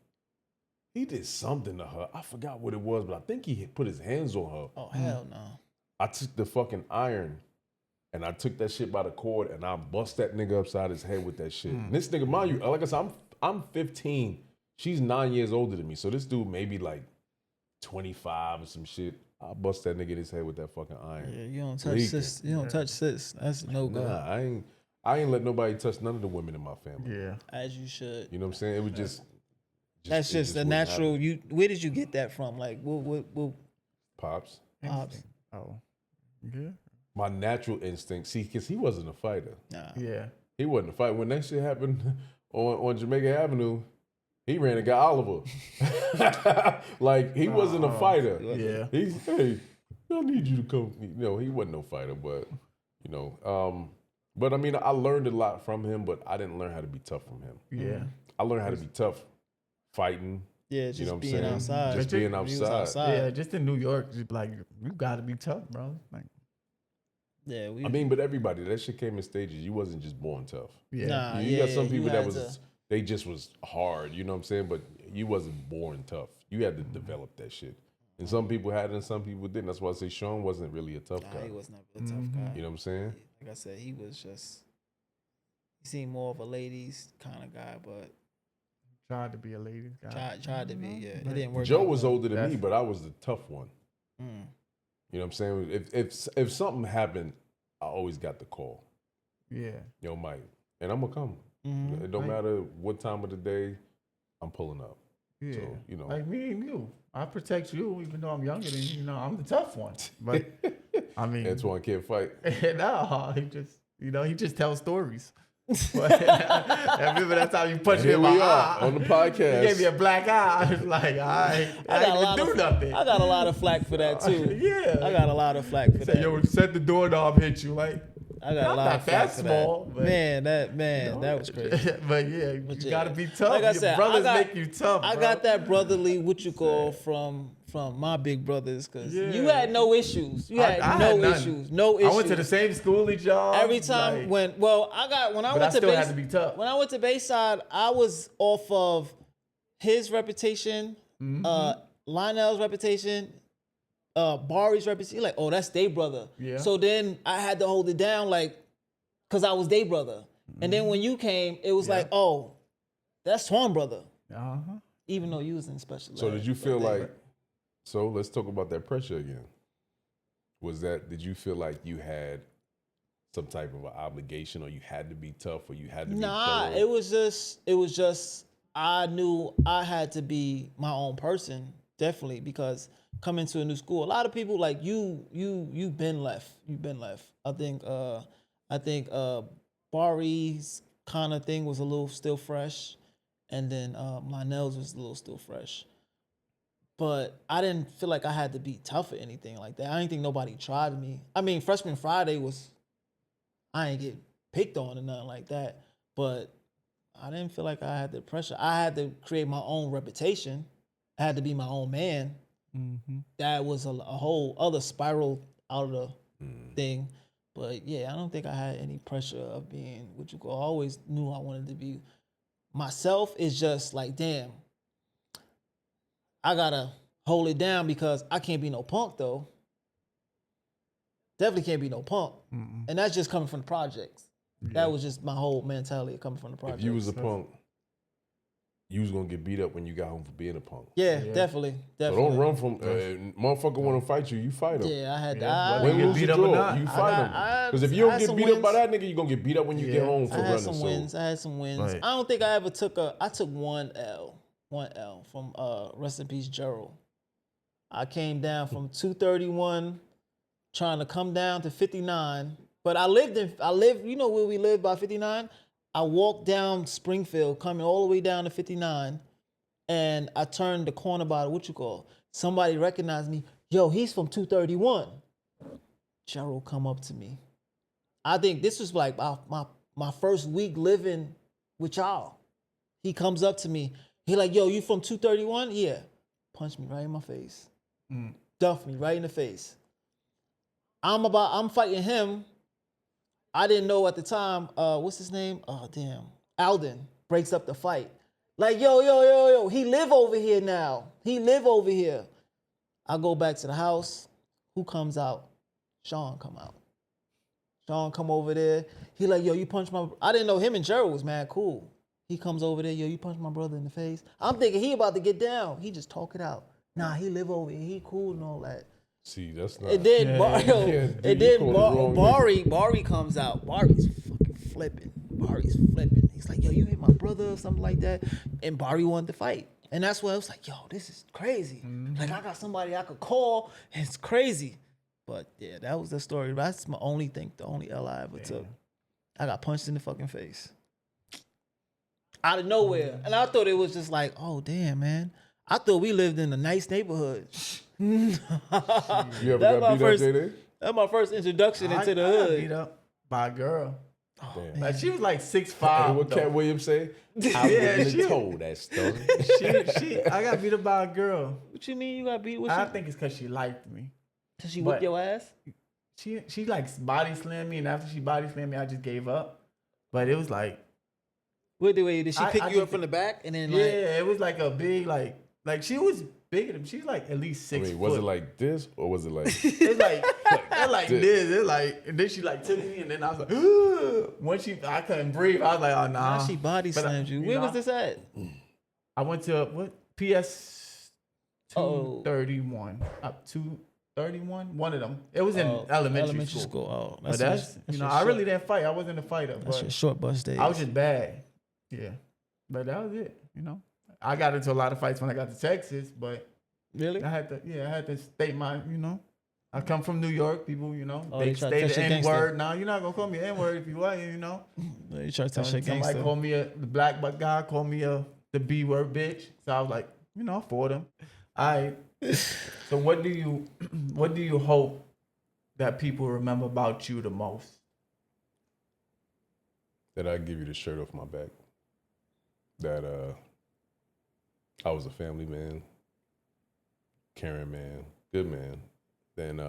E: did something to her. I forgot what it was, but I think he put his hands on her.
D: oh hell no.
E: I took the fucking iron and I took that shit by the cord and I bust that nigga upside his head with that shit. And this nigga, mind you, like I said, I'm 15. She's 9 years older than me. So this dude maybe like 25 or some shit. I bust that nigga in his head with that fucking iron.
D: Yeah, you don't touch
E: Leaking.
D: sis. You don't touch sis. That's no good.
E: Nah, I ain't let nobody touch none of the women in my family.
C: Yeah.
D: As you should.
E: You know what I'm saying? It was just
D: That's
E: it
D: just a
E: wouldn't
D: natural.
E: happen.
D: Where did you get that from? Like, what
E: Pops.
D: pops?
C: Oh. Yeah.
E: My natural instinct, see, because he wasn't a fighter.
D: Nah.
C: Yeah.
E: He wasn't a fighter. When that shit happened on Jamaica Avenue, he ran and got Oliver. Like, he wasn't a fighter.
C: Yeah.
E: He's, hey, I need you to come. You know, he wasn't no fighter, but, you know. But, I mean, I learned a lot from him, but I didn't learn how to be tough from him.
C: Yeah.
E: I learned how to be tough fighting.
D: Yeah, just
E: You know what I'm
D: being
E: saying?
D: outside.
E: Just being
D: He was
E: outside.
C: Yeah. Just in New York, just like, you gotta be tough, bro. Like,
D: Yeah,
E: I mean, but everybody, that shit came in stages. You wasn't just born tough.
C: Yeah.
D: Nah,
E: You got some
D: you
E: people that
D: had
E: was
D: to-
E: they just was hard, you know what I'm saying? But you wasn't born tough. You had to develop that shit. And some people had it and some people didn't. That's why I say Sean wasn't really a tough guy.
D: He was never a tough guy.
E: You know what I'm saying?
D: Like I said, he seemed more of a ladies kind of guy, but
C: Tried to be a ladies guy.
D: tried to be. Yeah, it didn't work.
E: Joe
D: out
E: was
D: well.
E: older than me, but I was the tough one.
D: Mm.
E: You know what I'm saying? If something happened, I always got the call.
C: Yeah.
E: Yo, Mike, and I'm gonna come.
D: Mhm.
E: It don't matter what time of the day, I'm pulling up.
C: Yeah.
E: So, you know.
C: Like me and you. I protect you even though I'm younger than you. You know, I'm the tough one. But I mean
E: Antoine can't fight.
C: no, he just tells stories. But I remember that time you punched me
E: Here
C: in my
E: we are
C: eye
E: on the
C: You
E: podcast.
C: gave me a black eye. I was like, I didn't even do nothing.
D: I got a lot of flack for that too.
C: Yeah.
D: I got a lot of flack for
C: Said,
D: that.
C: yo, said the doorknob hit you. Like,
D: I got a
C: I'm
D: lot
C: not
D: of flack
C: that
D: for
C: small.
D: that.
C: But,
D: that was crazy.
C: but yeah, you
D: yeah.
C: gotta be tough.
D: Like I
C: Your
D: said,
C: brothers
D: I got-
C: make you tough.
D: I
C: bro.
D: got that brotherly from my big brothers because
C: Yeah.
D: you had no issues. You had
C: I
D: no
C: had none.
D: issues. No issues.
C: I went to the same school as y'all.
D: Every time
C: like,
D: when I
C: but I
D: went to
C: still had to be tough.
D: when I went to Bayside, I was off of his reputation, Lionel's reputation, Bari's reputation. Like, oh, that's their brother.
C: Yeah.
D: So then I had to hold it down, like, cause I was their brother. And then when you came, it was like, oh, that's Twon brother.
C: Uh-huh.
D: Even though you was in special.
E: So
D: ed,
E: did you
D: but
E: feel
D: they-
E: like, so let's talk about that pressure again. Did you feel like you had some type of an obligation or you had to be tough or you had to be
D: Nah,
E: thorough?
D: it was just I knew I had to be my own person, definitely, because coming to a new school, a lot of people like you've been left. I think Bari's kind of thing was a little still fresh, and then Lionel's was a little still fresh. But I didn't feel like I had to be tough or anything like that. I didn't think nobody tried me. I mean, Freshman Friday I ain't get picked on or nothing like that. But I didn't feel like I had the pressure. I had to create my own reputation. I had to be my own man. That was a whole other spiral out of the thing. But yeah, I don't think I had any pressure of being what you call. I always knew I wanted to be myself. It's just like, damn, I gotta hold it down because I can't be no punk though. Definitely can't be no punk. And that's just coming from the projects. That was just my whole mentality coming from the projects.
E: If you was a punk, you was gonna get beat up when you got home for being a punk.
D: Yeah, definitely.
E: So don't run from motherfucker want to fight you. You fight him.
D: Yeah, I had
C: Yeah,
D: that.
C: whether
E: Win,
C: you
E: lose,
C: get
E: or
C: beat up or
E: draw,
C: not.
E: you fight him. Because if you
D: I
E: don't
D: had
E: get
D: some
E: beat up by
D: wins.
E: that nigga, you gonna get beat up when you get home for
D: I had
E: running.
D: some
E: So
D: wins. I had some wins.
C: Right.
D: I don't think I ever took I took one L from rest in peace Gerald. I came down from 231 trying to come down to 59. But I lived, you know where we lived by 59? I walked down Springfield, coming all the way down to 59, and I turned the corner by somebody recognized me. Yo, he's from 231. Gerald come up to me. I think this was like my first week living with y'all. He comes up to me. He like, yo, you from 231? Yeah. Punch me right in my face. Duff me right in the face. I'm fighting him. I didn't know at the time, what's his name? Oh, damn. Alden breaks up the fight. Like, yo, he live over here now. He live over here. I go back to the house. Who comes out? Sean come out. Sean come over there. He like, yo, you punched my... I didn't know him and Gerald was mad cool. He comes over there, yo, you punched my brother in the face. I'm thinking he about to get down. He just talk it out. Nah, he live over here. He cool and all that.
E: see, that's not.
D: And then
E: wrong
D: Bari comes out. Bari's fucking flipping. He's like, yo, you hit my brother or something like that. And Bari wanted to fight. And that's when I was like, yo, this is crazy. Like, I got somebody I could call. And it's crazy. But yeah, that was the story. That's the only L I ever took. I got punched in the fucking face. Out of nowhere. And I thought it was just like, oh, damn, man. I thought we lived in a nice neighborhood.
E: You ever
D: That's
E: got beat
D: my
E: up,
D: first-
E: JD?
D: That's my first introduction into the
C: I got
D: hood.
C: beat up by a girl.
E: Damn.
C: Like, she was like
E: Hey,
C: 6'5".
E: what
C: though.
E: Cat Williams say? I
C: Yeah,
E: wouldn't
C: she-
E: have told that story.
C: I got beat up by a girl.
D: What you mean you got beat?
C: I think it's because she liked me.
D: Did she whip
C: but-
D: your ass?
C: she like body slammed me, and after she body slammed me, I just gave up. But it was like,
D: Wait, did she pick
C: I
D: you up
C: just-
D: from the back and then
C: yeah,
D: like?
C: it was like a big like she was bigger than me. She's like at least 6 foot.
E: Was it like this or was it like?
C: It's like it's like
E: this.
C: this. It's like, and then she like took me, and then I was like, once I couldn't breathe. I was like, oh nah.
D: Now she body
C: But,
D: slammed you.
C: you
D: Where
C: know,
D: was this at?
C: I went to what PS
D: Oh.
C: 231 up 231. One of them. It was in elementary school.
D: Oh,
C: But that's I really didn't fight. I wasn't a fighter.
D: That's your
C: But
D: short bus days.
C: I was just bad. Yeah, but that was it. I got into a lot of fights when I got to Texas, but
D: really.
C: I had to state my, I come from New York. People,
D: Oh,
C: they
D: they try to
C: say
D: touch
C: the
D: your
C: N
D: gangster.
C: word. Now you're not gonna call me N word if you want,
D: You try to touch that
C: Somebody
D: gangster.
C: called me the black guy called me the B word bitch. So I was like, I fought him. All right. So what do you hope that people remember about you the most?
E: That I give you the shirt off my back. That I was a family man, caring man, good man. Then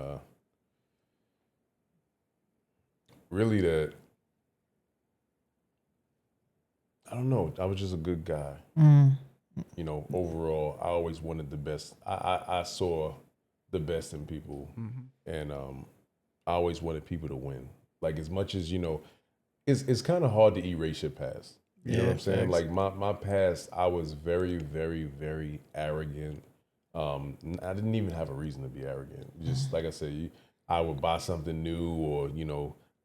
E: really that I don't know. I was just a good guy. Overall, I always wanted the best. I saw the best in people, and I always wanted people to win. Like as much as it's kind of hard to erase your past. You know what I'm saying? Like my past, I was very, very, very arrogant. I didn't even have a reason to be arrogant. Just like I said, I would buy something new, or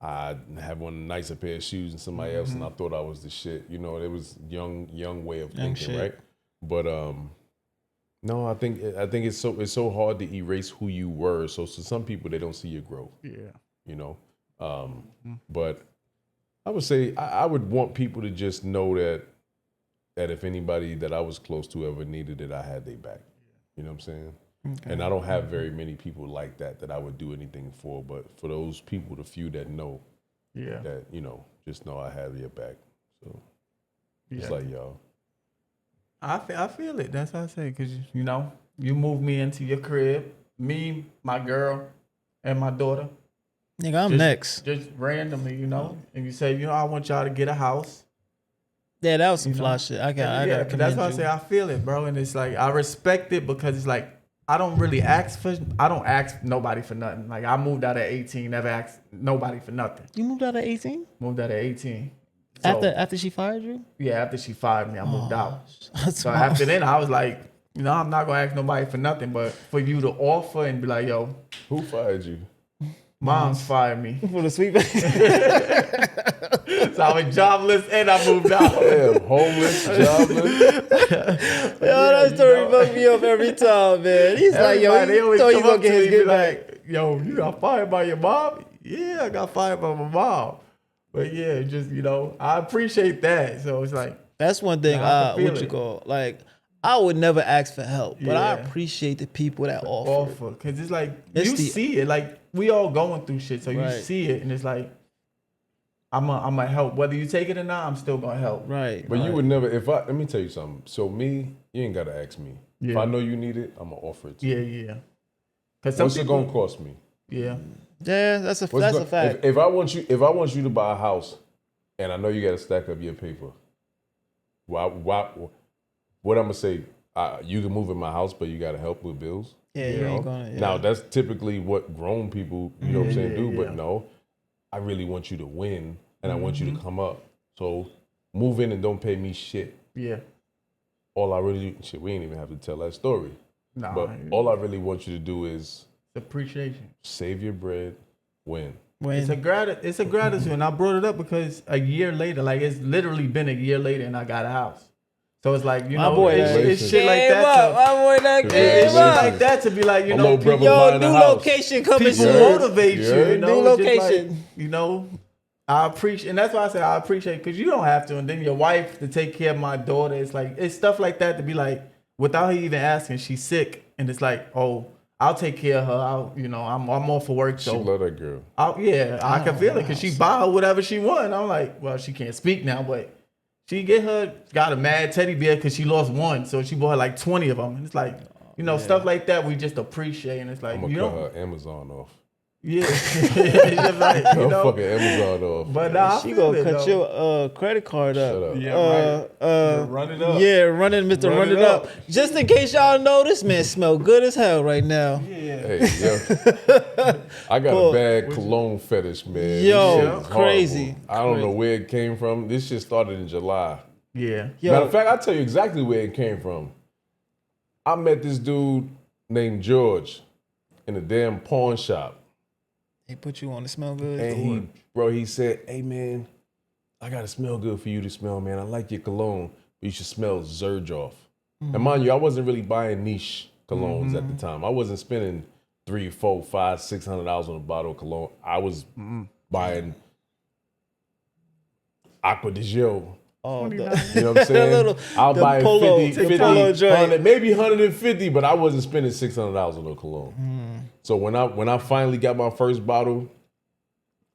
E: I'd have one nicer pair of shoes than somebody else, and I thought I was the shit. It was young way of thinking,
D: shit.
E: right? But no, I think it's so hard to erase who you were. So some people, they don't see your growth.
C: Yeah.
E: But I would say I would want people to just know that if anybody that I was close to ever needed it, I had their back. You know what I'm saying? Okay. And I don't have very many people like that I would do anything for. But for those people, the few that know, that just know I have your back. So it's like y'all.
C: I feel it. That's what I say. Cause you moved me into your crib, me, my girl, and my daughter.
D: Nigga, I'm next.
C: Just randomly, and you say, I want y'all to get a house.
D: Yeah, that was some fly shit. I gotta commend
C: that's why I
D: you.
C: say I feel it, bro. And it's like I respect it because it's like I don't ask nobody for nothing. Like I moved out at 18, never asked nobody for nothing.
D: You moved out at 18?
C: Moved out at 18. So,
D: After she fired you?
C: Yeah, after she fired me, I moved out.
D: That's
C: So after then, I was like, I'm not gonna ask nobody for nothing, but for you to offer and be like, yo,
E: Who fired you?
C: mom's fired me.
D: for the sweep.
C: So I was jobless and I moved out.
E: Damn, homeless, jobless.
D: Yo, that story fucked me up every time, man. He's like, yo,
C: Everybody, they
D: he
C: always
D: thought he
C: come
D: gonna
C: up
D: get
C: to
D: his
C: me and
D: get
C: be
D: back.
C: like, yo, you got fired by your mom? Yeah, I got fired by my mom. But yeah, just, I appreciate that. So it's like,
D: That's one thing
C: Nah, I can feel
D: what you
C: it.
D: call, like, I would never ask for help, but I
C: Yeah.
D: appreciate the people that offer.
C: offer. Because it's like,
D: It's
C: you
D: the-
C: see it. Like, we all going through shit. So you
D: Right.
C: see it. And it's like, I'm going to help. Whether you take it or not, I'm still going to help.
D: Right.
E: But you would never, let me tell you something. So me, you ain't got to ask me. If
C: Yeah.
E: I know you need it, I'm going to offer it to you.
C: Yeah. Because some
E: What's it
C: people,
E: going to cost me?
C: yeah.
D: Yeah, that's a
E: What's
D: fact.
E: If I want you to buy a house and I know you got to stack up your paper, why what I'm going to say, you can move in my house, but you got to help with bills?
D: Yeah, you ain't gonna. Yeah.
E: Now, that's typically what grown people, you know what I'm saying, do.
C: yeah.
E: But no, I really want you to win, and I want you to come up. So move in and don't pay me shit.
C: Yeah.
E: All I really, we ain't even have to tell that story.
C: Nah.
E: But all I really want you to do is
C: appreciation.
E: save your bread, win.
D: When,
C: It's a gratitude. And I brought it up because a year later, like it's literally been a year later and I got a house. So it's like,
D: My boy,
C: it's shit like
D: came
C: that.
D: up. My boy, that
C: It's
D: came
C: shit
D: up.
C: like that to be like,
E: My little brother
D: Yo,
E: buying
D: new
E: a house.
D: location coming
C: people
D: soon.
C: motivate you,
E: Yeah.
C: New
D: New location.
C: I appreciate, and that's why I say I appreciate, because you don't have to. And then your wife to take care of my daughter. It's like, it's stuff like that to be like, without her even asking, she's sick. And it's like, oh, I'll take care of her. I'm all for work.
E: She
C: So
E: love that girl.
C: I can feel it because she buy her whatever she want. I'm like, well, she can't speak now, but she got a mad teddy bear because she lost one. So she bought her like 20 of them. And it's like, stuff like that we just appreciate. And it's like,
E: I'm going to cut her Amazon off.
C: Yeah. It's just like, you know.
E: fucking Amazon off.
C: But nah, I
D: She
C: feel
D: gonna
C: it,
D: cut
C: though.
D: your credit card up.
E: Shut up.
C: Yeah, right. Run it up.
D: Yeah, run it up. Just in case y'all know, this man smell good as hell right now.
C: Yeah.
E: Hey, yo. I got a bad cologne fetish, man.
D: Yo,
E: This shit is
D: crazy.
E: horrible. I don't know where it came from. This shit started in July.
C: Yeah.
D: Yo,
E: Matter of fact, I'll tell you exactly where it came from. I met this dude named George in a damn pawn shop.
D: he put you on to smell good.
E: And he said, hey man, I gotta smell good for you to smell, man. I like your cologne, but you should smell Zurge off. And mind you, I wasn't really buying niche colognes at the time. I wasn't spending $300, $400, $500, $600 on a bottle of cologne. I was buying Aqua di Gio.
D: Oh,
E: You know what I'm saying? I'll
D: the
E: buy
D: polo-
E: 50,
D: the polo joint.
E: 100, maybe 150, but I wasn't spending $600 on no cologne. So when I finally got my first bottle,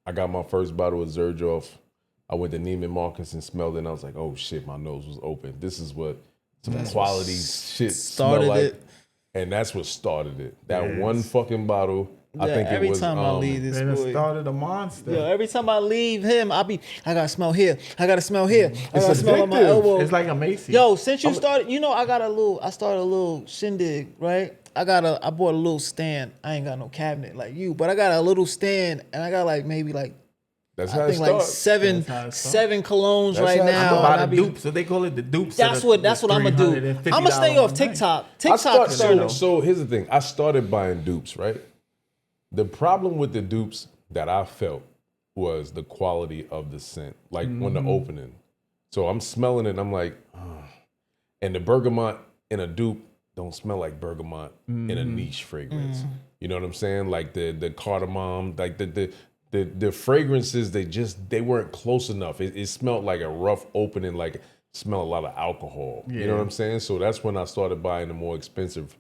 E: I got my first bottle of Zurge off. I went to Neiman Marcus and smelled it, and I was like, oh shit, my nose was open. This is what some quality shit smell
D: started
E: like.
D: it.
E: And that's what started it. That one fucking bottle, I think
D: every
E: it was.
D: time I leave this
C: And it
D: boy.
C: started a monster.
D: Yo, every time I leave him, I gotta smell here. I gotta smell here. I
E: It's
D: gotta smell on my
E: addictive.
D: elbow.
C: It's like a Macy.
D: Yo, since you started, I started a little shindig, right? I bought a little stand. I ain't got no cabinet like you, but I got a little stand, and I got like
E: That's how
D: I
E: it
D: think like
E: starts.
D: seven colognes right
E: how it
D: now.
C: Buy
D: and I
C: the
D: be-
C: dupes. So they call it the dupes.
D: That's what I'm gonna do. I'm gonna stay off TikTok. TikTok started.
E: So here's the thing. I started buying dupes, right? The problem with the dupes that I felt was the quality of the scent, like when the opening. So I'm smelling it, and I'm like, oh. And the bergamot in a dupe don't smell like bergamot in a niche fragrance. You know what I'm saying? Like the cardamom, like the fragrances, they weren't close enough. It smelled like a rough opening, like it smelled a lot of alcohol. You know what I'm saying? So that's when I started buying the more expensive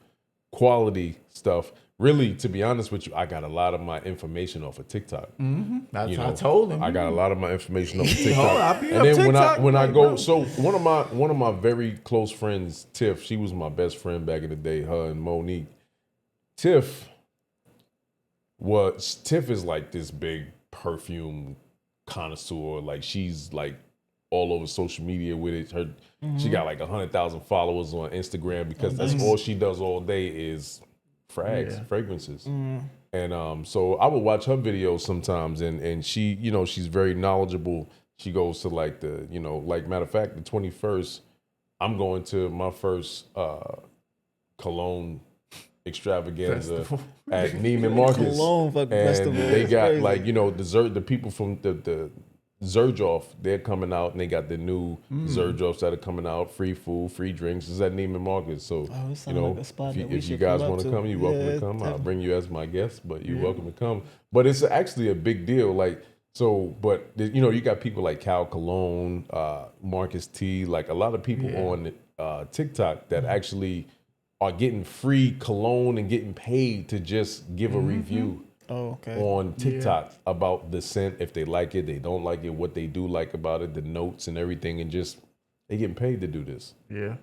E: quality stuff. Really, to be honest with you, I got a lot of my information off of TikTok.
C: That's
E: You
C: what I
E: know,
C: told him.
E: I got a lot of my information off of
C: I
E: TikTok.
C: be
E: And
C: up
E: then
C: TikTok,
E: when I
C: like,
E: go,
C: bro.
E: so one of my very close friends, Tiff, she was my best friend back in the day, her and Monique. Tiff is like this big perfume connoisseur. Like she's like all over social media with it. She got like 100,000 followers on Instagram because that's all she does all day is fragrances. And so I would watch her videos sometimes, and she, she's very knowledgeable. She goes to like like matter of fact, the 21st, I'm going to my first cologne extravaganza at Neiman Marcus.
D: Cologne fucking
E: And
D: festival.
E: they
D: That's
E: got
D: crazy.
E: like, the people from the Zurge off, they're coming out, and they got the new Zurge offs that are coming out, free food, free drinks. It's at Neiman Marcus. So,
D: it sounds like a spot that we
E: if you
D: should
E: guys
D: pull up
E: want to
D: to.
E: come, you're welcome
D: Yeah,
E: to come. I'll
D: definitely.
E: bring you as my guest, but you're welcome to come. But it's actually a big deal. Like, so, but you got people like Cal Cologne, Marcus T, like a lot of people on TikTok that actually are getting free cologne and getting paid to just give a review on TikTok about the scent, if they like it, they don't like it, what they do like about it, the notes and everything, and just they getting paid to do this.
C: Yeah.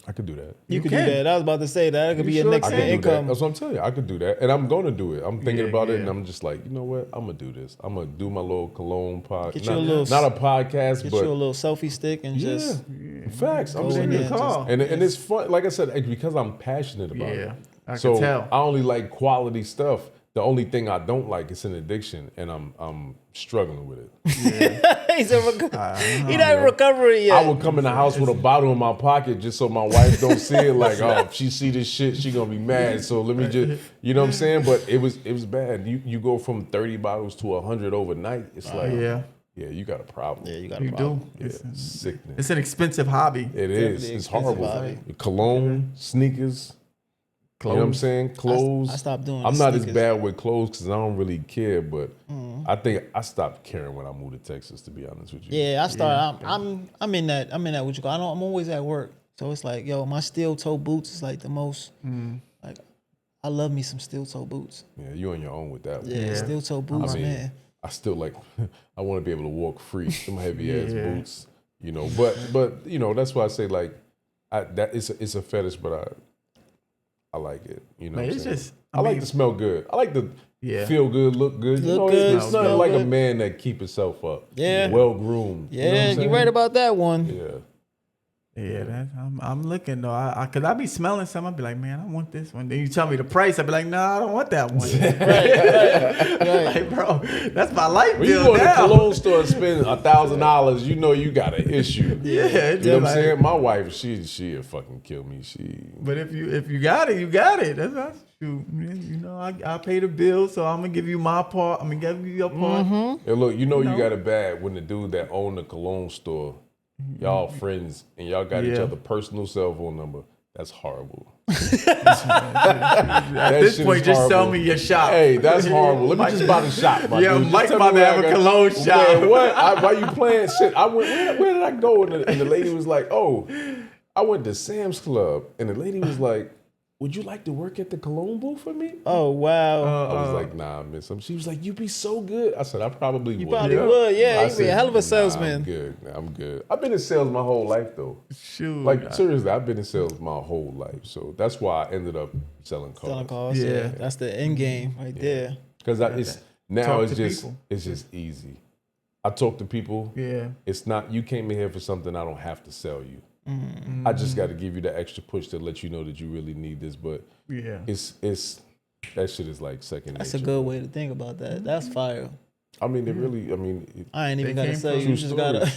E: I could do that.
D: You could
C: can.
D: do that. I was about to say that could be your
C: sure
D: next
E: I could do that.
D: income.
E: That's what I'm telling you. I could do that, and I'm gonna do it. I'm thinking
C: Yeah,
E: about it,
C: yeah.
E: and I'm just like, you know what? I'm gonna do this. I'm gonna do my little cologne podcast.
D: Get you a little-
E: not a podcast,
D: Get
E: but
D: you a little selfie stick and just
E: facts. I'm
D: go in
E: serious.
D: there and
C: call.
E: And it's fun. Like I said, it's because I'm passionate about it.
C: Yeah, I
E: so
C: can tell.
E: I only like quality stuff. The only thing I don't like is an addiction, and I'm struggling with it.
D: he's not in recovery yet.
E: I would come in the house with a bottle in my pocket just so my wife don't see it. Like, oh, if she see this shit, she gonna be mad. So let me just, you know what I'm saying? But it was bad. You go from 30 bottles to 100 overnight. It's like, yeah, you got a problem.
D: Yeah, you got a
C: You
D: problem.
C: do.
E: Yeah, it's sickening.
C: It's an expensive hobby.
E: It is.
D: definitely
E: It's
D: expensive
E: horrible.
D: hobby.
E: Cologne, sneakers. You know what I'm saying? Clothes.
D: I stopped doing
E: I'm
D: the
E: not as
D: sneakers.
E: bad with clothes because I don't really care, but I think I stopped caring when I moved to Texas, to be honest with you.
D: Yeah, I started. I'm in that. I'm in that. What you call? I'm always at work, so it's like, yo, my steel toe boots is like the most. Like, I love me some steel toe boots.
E: Yeah, you on your own with that one.
D: Yeah, steel toe boots,
E: I mean,
D: man.
E: I still like, I want to be able to walk free, some heavy ass boots, but that's why I say like, it's a fetish, but I like it. You know,
C: Man,
E: what I'm
C: it's
E: saying?
C: just.
E: I like to smell good. I like to
C: Yeah.
E: feel good, look good. You
D: Look
E: know,
D: good,
E: it's
D: smell
E: nothing like a
D: good.
E: man that keep himself up.
D: Yeah.
E: Well groomed.
D: Yeah, you're right about that one.
E: Yeah.
C: Yeah, I'm looking though. Cause I be smelling something. I be like, man, I want this one. Then you tell me the price. I be like, nah, I don't want that one.
D: Right.
C: Like, bro, that's my life
E: When you
C: bill
E: go to the
C: now.
E: cologne store and spend $1,000, you know you got an issue.
C: Yeah, it's
E: You know what I'm
C: like-
E: saying? My wife, she'll fucking kill me.
C: But if you got it, you got it. That's shoot. You know, I pay the bill, so I'm gonna give you my part. I'm gonna give you your part.
E: Hey, look, you
C: know?
E: got it bad when the dude that owned the cologne store, y'all friends, and y'all got each
C: Yeah.
E: other personal cell phone number. That's horrible.
C: At this
E: shit
C: point,
E: is
C: just sell
E: horrible.
C: me your shop.
E: Hey, that's horrible. Let me just buy the shop, my
C: Yeah,
E: dude. Just
C: Mike
E: tell me
C: about to
E: where
C: have
E: I
C: a
E: got-
C: cologne shop.
E: Man, what? Why you playing shit? Where did I go? And the lady was like, oh, I went to Sam's Club. And the lady was like, would you like to work at the cologne booth for me?
D: Oh wow.
E: I was like, nah, miss. She was like, you be so good. I said, I probably would.
D: You probably would. Yeah,
E: I
D: you'd be a
E: said,
D: hell of a
E: nah,
D: salesman.
E: I'm good. I'm good. I've been in sales my whole life, though.
C: Shoot.
E: Like, seriously, I've been in sales my whole life. So that's why I ended up selling cars.
D: Selling cars.
C: Yeah.
D: Yeah. That's the end game right there.
E: Because
C: Talk
E: it's
C: to
E: just
C: people.
E: it's just easy. I talk to people.
C: Yeah.
E: It's not, you came in here for something I don't have to sell you.
C: Mm-hmm.
E: I just got to give you the extra push to let you know that you really need this. But
C: Yeah.
E: it's that shit is like second
D: That's a
E: nature.
D: good way to think about that. That's fire.
E: I mean, it,
D: I ain't even
C: They
D: gotta
C: came
D: sell
C: from
D: you. You
E: true
D: just gotta.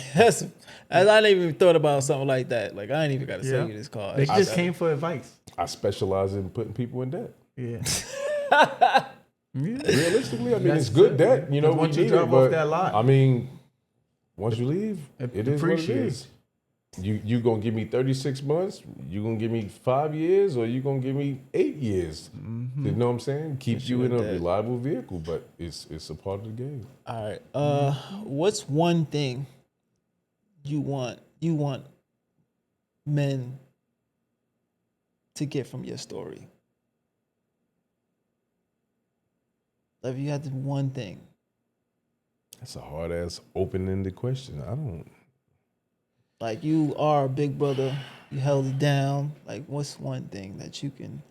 D: As I didn't even thought about something like that. Like I ain't even gotta sell
C: Yeah.
D: you this car.
C: They
D: I
C: just
D: gotta-
C: came for advice.
E: I specialize in putting people in debt.
C: Yeah.
E: Realistically, I mean,
C: That's
E: it's good
C: it.
E: debt. You know,
C: Once
E: we
C: you
E: need
C: drop
E: it,
C: off
E: but
C: that lot.
E: I mean, once you leave, it is what it
C: appreciate.
E: is. You gonna give me 36 months? You gonna give me 5 years, or you gonna give me 8 years?
C: Mm-hmm.
E: You know what I'm saying? Keep you in a
D: debt.
E: reliable vehicle, but it's a part of the game.
D: All right. What's one thing you want men to get from your story? If you had to one thing.
E: That's a hard ass open-ended question. I don't.
D: Like you are a big brother, you held it down. Like what's one thing that you can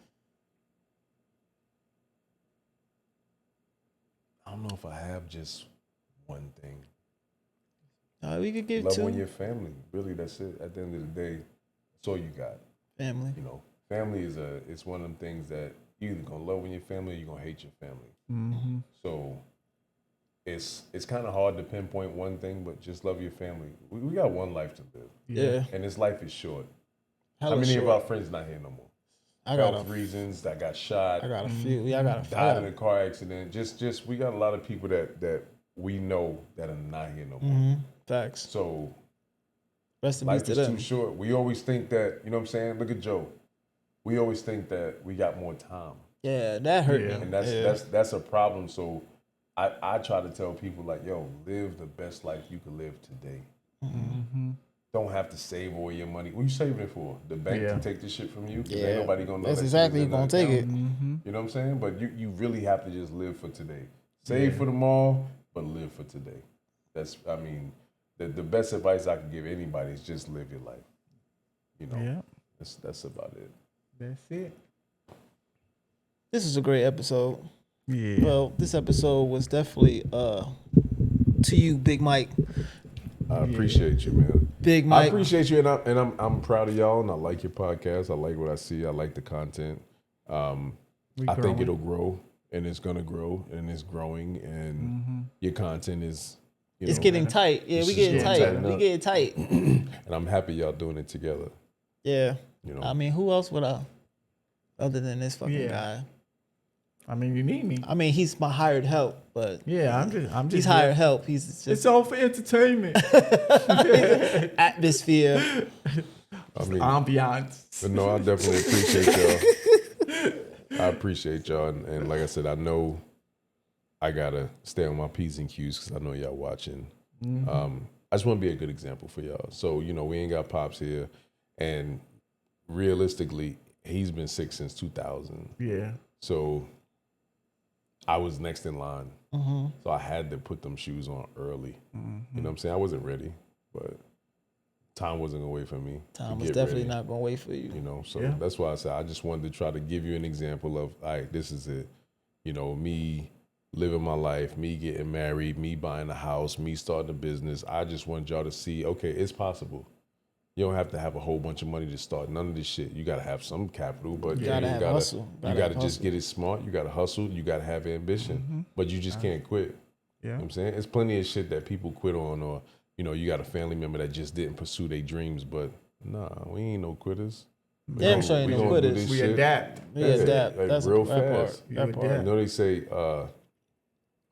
E: I don't know if I have just one thing.
D: we could give
E: Love on
D: two
E: your family. Really, that's it. At the end of the day, that's all you got.
D: family.
E: You know, family it's one of them things that you either gonna love on your family or you're gonna hate your family.
C: Mm-hmm.
E: So it's kind of hard to pinpoint one thing, but just love your family. We got one life to live,
D: Yeah.
E: and this life is short.
D: Hella
E: How many of
D: short.
E: our friends not here no more?
D: I got
E: Health
D: a
E: reasons that got shot,
D: I got a few. Yeah, I got a
E: died in a car accident. Just we got a lot of people that we know that are not here no more.
D: Facts.
E: So
D: Rest in peace
E: life
D: to
E: is
D: them.
E: too short. We always think that, you know what I'm saying? Look at Joe. We always think that we got more time.
D: Yeah, that hurt
C: Yeah.
D: me.
E: And
D: Yeah.
E: that's a problem. So I try to tell people like, yo, live the best life you can live today. Don't have to save all your money. What you saving it for? The bank
C: Yeah.
E: to take this shit from you? 'Cause
D: Yeah.
E: ain't nobody gonna know
D: That's
E: that
D: exactly
E: shit is
D: you
E: in
D: gonna
E: that
D: take
E: account.
D: it.
E: You know what I'm saying? But you really have to just live for today. Save for tomorrow, but live for today. The best advice I can give anybody is just live your life. You know,
C: Yeah.
E: that's about it.
C: That's it.
D: This is a great episode.
C: Yeah.
D: Well, this episode was definitely to you, Big Mike.
E: I appreciate you, man.
D: Big
E: I
D: Mike.
E: appreciate you, and I'm proud of y'all, and I like your podcast. I like what I see. I like the content. I think
C: growing.
E: it'll grow, and it's gonna grow, and it's growing, and your content is.
D: It's getting tight. Yeah, we
E: It's
D: getting
E: just
D: tight.
E: getting
D: We
E: tightened
D: getting tight.
E: and I'm happy y'all doing it together.
D: Yeah.
E: You know,
D: I mean, who else would I other than this fucking
C: Yeah.
D: guy?
C: I mean, you need me.
D: I mean, he's my hired help, but
C: Yeah, I'm just.
D: he's hired help. He's just
C: It's all for entertainment.
D: atmosphere.
E: I mean,
C: Ambiance.
E: but no, I definitely appreciate y'all. I appreciate y'all, and like I said, I know I gotta stay on my P's and Q's because I know y'all watching. I just want to be a good example for y'all. So we ain't got Pops here, and realistically, he's been sick since 2000.
C: Yeah.
E: So I was next in line. So I had to put them shoes on early. You know what I'm saying? I wasn't ready, but time wasn't gonna wait for me.
D: Time was definitely not gonna wait for you.
E: You know, so
C: Yeah.
E: that's why I said I just wanted to try to give you an example of, all right, this is it. You know, me living my life, me getting married, me buying a house, me starting a business. I just want y'all to see, okay, it's possible. You don't have to have a whole bunch of money to start none of this shit. You gotta have some capital, but
D: You gotta have hustle.
E: You gotta just get it smart. You gotta hustle. You gotta have ambition, but you just can't quit.
C: Yeah.
E: You know what I'm saying? It's plenty of shit that people quit on, or, you know, you got a family member that just didn't pursue their dreams, but nah, we ain't no quitters.
D: Damn sure ain't no quitters.
C: We adapt.
D: We adapt.
E: Like
D: That's
E: real
D: that
E: fast.
D: part. That part.
E: You know, they say,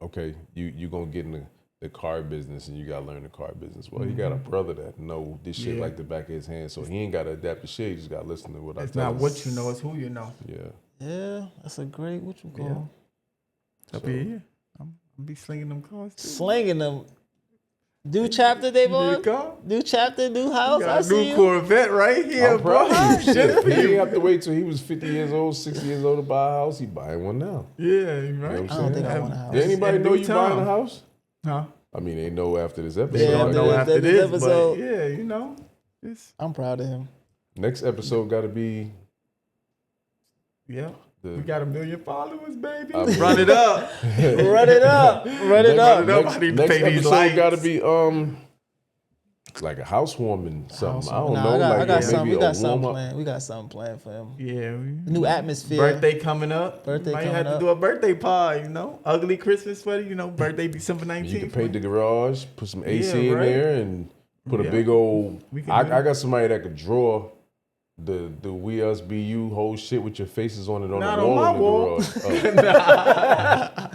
E: okay, you gonna get in the car business and you gotta learn the car business. Well, he got a brother that know this shit like the back of his hand, so he ain't gotta adapt the shit. He just gotta listen to what I tell him.
C: It's not what you know, it's who you know.
E: Yeah.
D: Yeah, that's a great, what you call?
C: Up here. I'm be slinging them cars too.
D: Slinging them. New chapter, Davon?
C: car?
D: New chapter, new house.
C: Got
D: I
C: a
D: see
C: new
D: you.
C: Corvette right here,
E: I'm
C: bro.
E: proud of you.
C: Shit
E: Shit.
C: for
E: He didn't
C: you.
E: have to wait till he was 50 years old, 60 years old to buy a house. He buying one now.
C: Yeah, you right.
E: You know what I'm
D: I don't think I
E: saying?
D: want a house.
E: Did anybody
C: In
E: know
C: due
E: you buying a
C: time.
E: house?
C: Huh?
E: I mean, they know after this episode.
C: They
D: Yeah,
C: don't
E: I
C: know
E: guess.
C: after
D: this
C: this,
D: episode.
C: but yeah, you know. It's,
D: I'm proud of him.
E: Next episode got to be
C: yeah.
E: the
C: We got 1 million followers, baby.
E: I-
C: Run it up.
D: Run it up. Run it up.
C: I need to
E: next
C: pay these
E: episode
C: lights.
E: got to be like a housewarming something. I don't
D: Nah,
E: know,
D: I
E: like
D: got something.
E: maybe
D: We got
E: a
D: something
E: warm up.
D: planned. We got something planned for him.
C: Yeah.
D: New atmosphere.
C: Birthday coming up.
D: Birthday
C: Might
D: coming
C: have to
D: up.
C: do a birthday pie, you know. Ugly Christmas sweater, you know. Birthday December 19th.
E: You can paint the garage, put some AC
C: Yeah,
E: in
C: right.
E: there, and put a
C: Yeah.
E: big old.
C: We can
E: I
C: do
E: got somebody that could draw the We Us Be You whole shit with your faces on it on
C: Not
E: the
C: on
E: wall
C: my
E: in the
C: wall.
E: garage. Oh.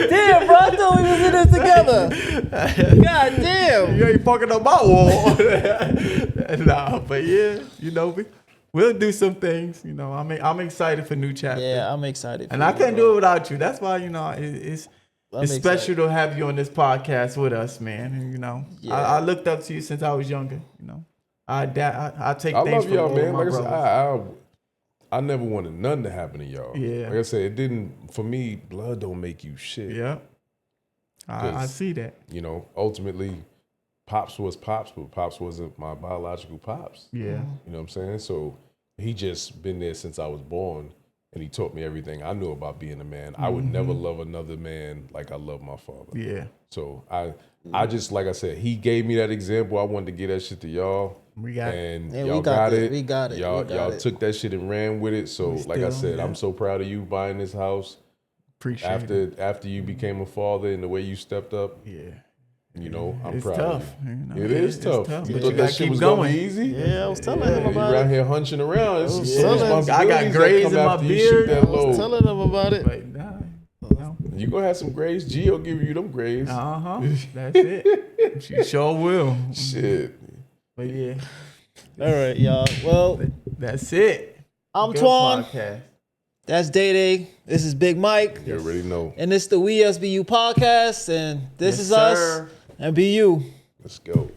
D: Damn, bro. I thought we was in this together. God damn.
C: You ain't fucking up my wall. Nah, but yeah, you know, we'll do some things. You know, I'm excited for new chapter.
D: Yeah, I'm excited.
C: And I couldn't do it without you. That's why, you know, it's special to have you on this podcast with us, man. And, you know,
D: Yeah.
C: I looked up to you since I was younger. You know, I take
E: I
C: things
E: love
C: from
E: y'all,
C: all
E: man.
C: my
E: Like I said,
C: brothers.
E: I never wanted nothing to happen to y'all.
C: Yeah.
E: Like I said, it didn't, for me, blood don't make you shit.
C: Yeah, I
E: 'Cause,
C: see that.
E: You know, ultimately, Pops was Pops, but Pops wasn't my biological Pops.
C: Yeah,
E: You know what I'm saying? So he just been there since I was born, and he taught me everything I knew about being a man. I would never love another man like I love my father.
C: yeah.
E: So I just, like I said, he gave me that example. I wanted to give that shit to y'all.
C: We got it.
E: And
D: Yeah, we
E: y'all
D: got
E: got
D: it.
E: it.
D: We got it.
E: Y'all,
D: We got
E: y'all
D: it.
E: took that shit and ran with it. So, like I
C: still,
E: said,
C: yeah.
E: I'm so proud of you buying this house.
C: Appreciate it.
E: After you became a father and the way you stepped up,
C: Yeah,
E: you know, I'm
C: it's
E: proud
C: tough.
E: of you.
C: You know,
E: It is
C: it's
E: tough.
C: tough,
E: You
C: but
E: thought
C: you
E: that
C: gotta
E: shit
C: keep
E: was gonna be
C: going.
E: easy?
D: Yeah, I was telling him
E: You
D: about
E: around
D: it.
E: here hunching around. It's
D: was
E: so
D: telling
E: much
D: him.
C: I got
E: responsibilities that
C: grays
E: come
C: in my
E: after you shoot
C: beard.
E: that
D: I was
E: load.
D: telling him about it.
C: But nah,
E: You gonna have some grays. Gio give you them grays.
C: that's it. She sure will.
E: Shit.
C: But yeah,
D: All right, y'all. Well,
C: that's it.
D: I'm
C: Good
D: Twon.
C: podcast.
D: That's Day Day. This is Big Mike.
E: You already know.
D: And this is the We Us Be You podcast. And this
C: Yes,
D: is us.
C: sir.
D: And be you.
E: Let's go.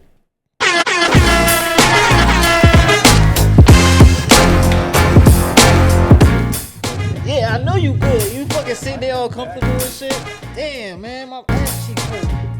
D: Yeah, I know you good. You fucking sitting there all comfortable and shit. Damn, man. My ass cheek hurt.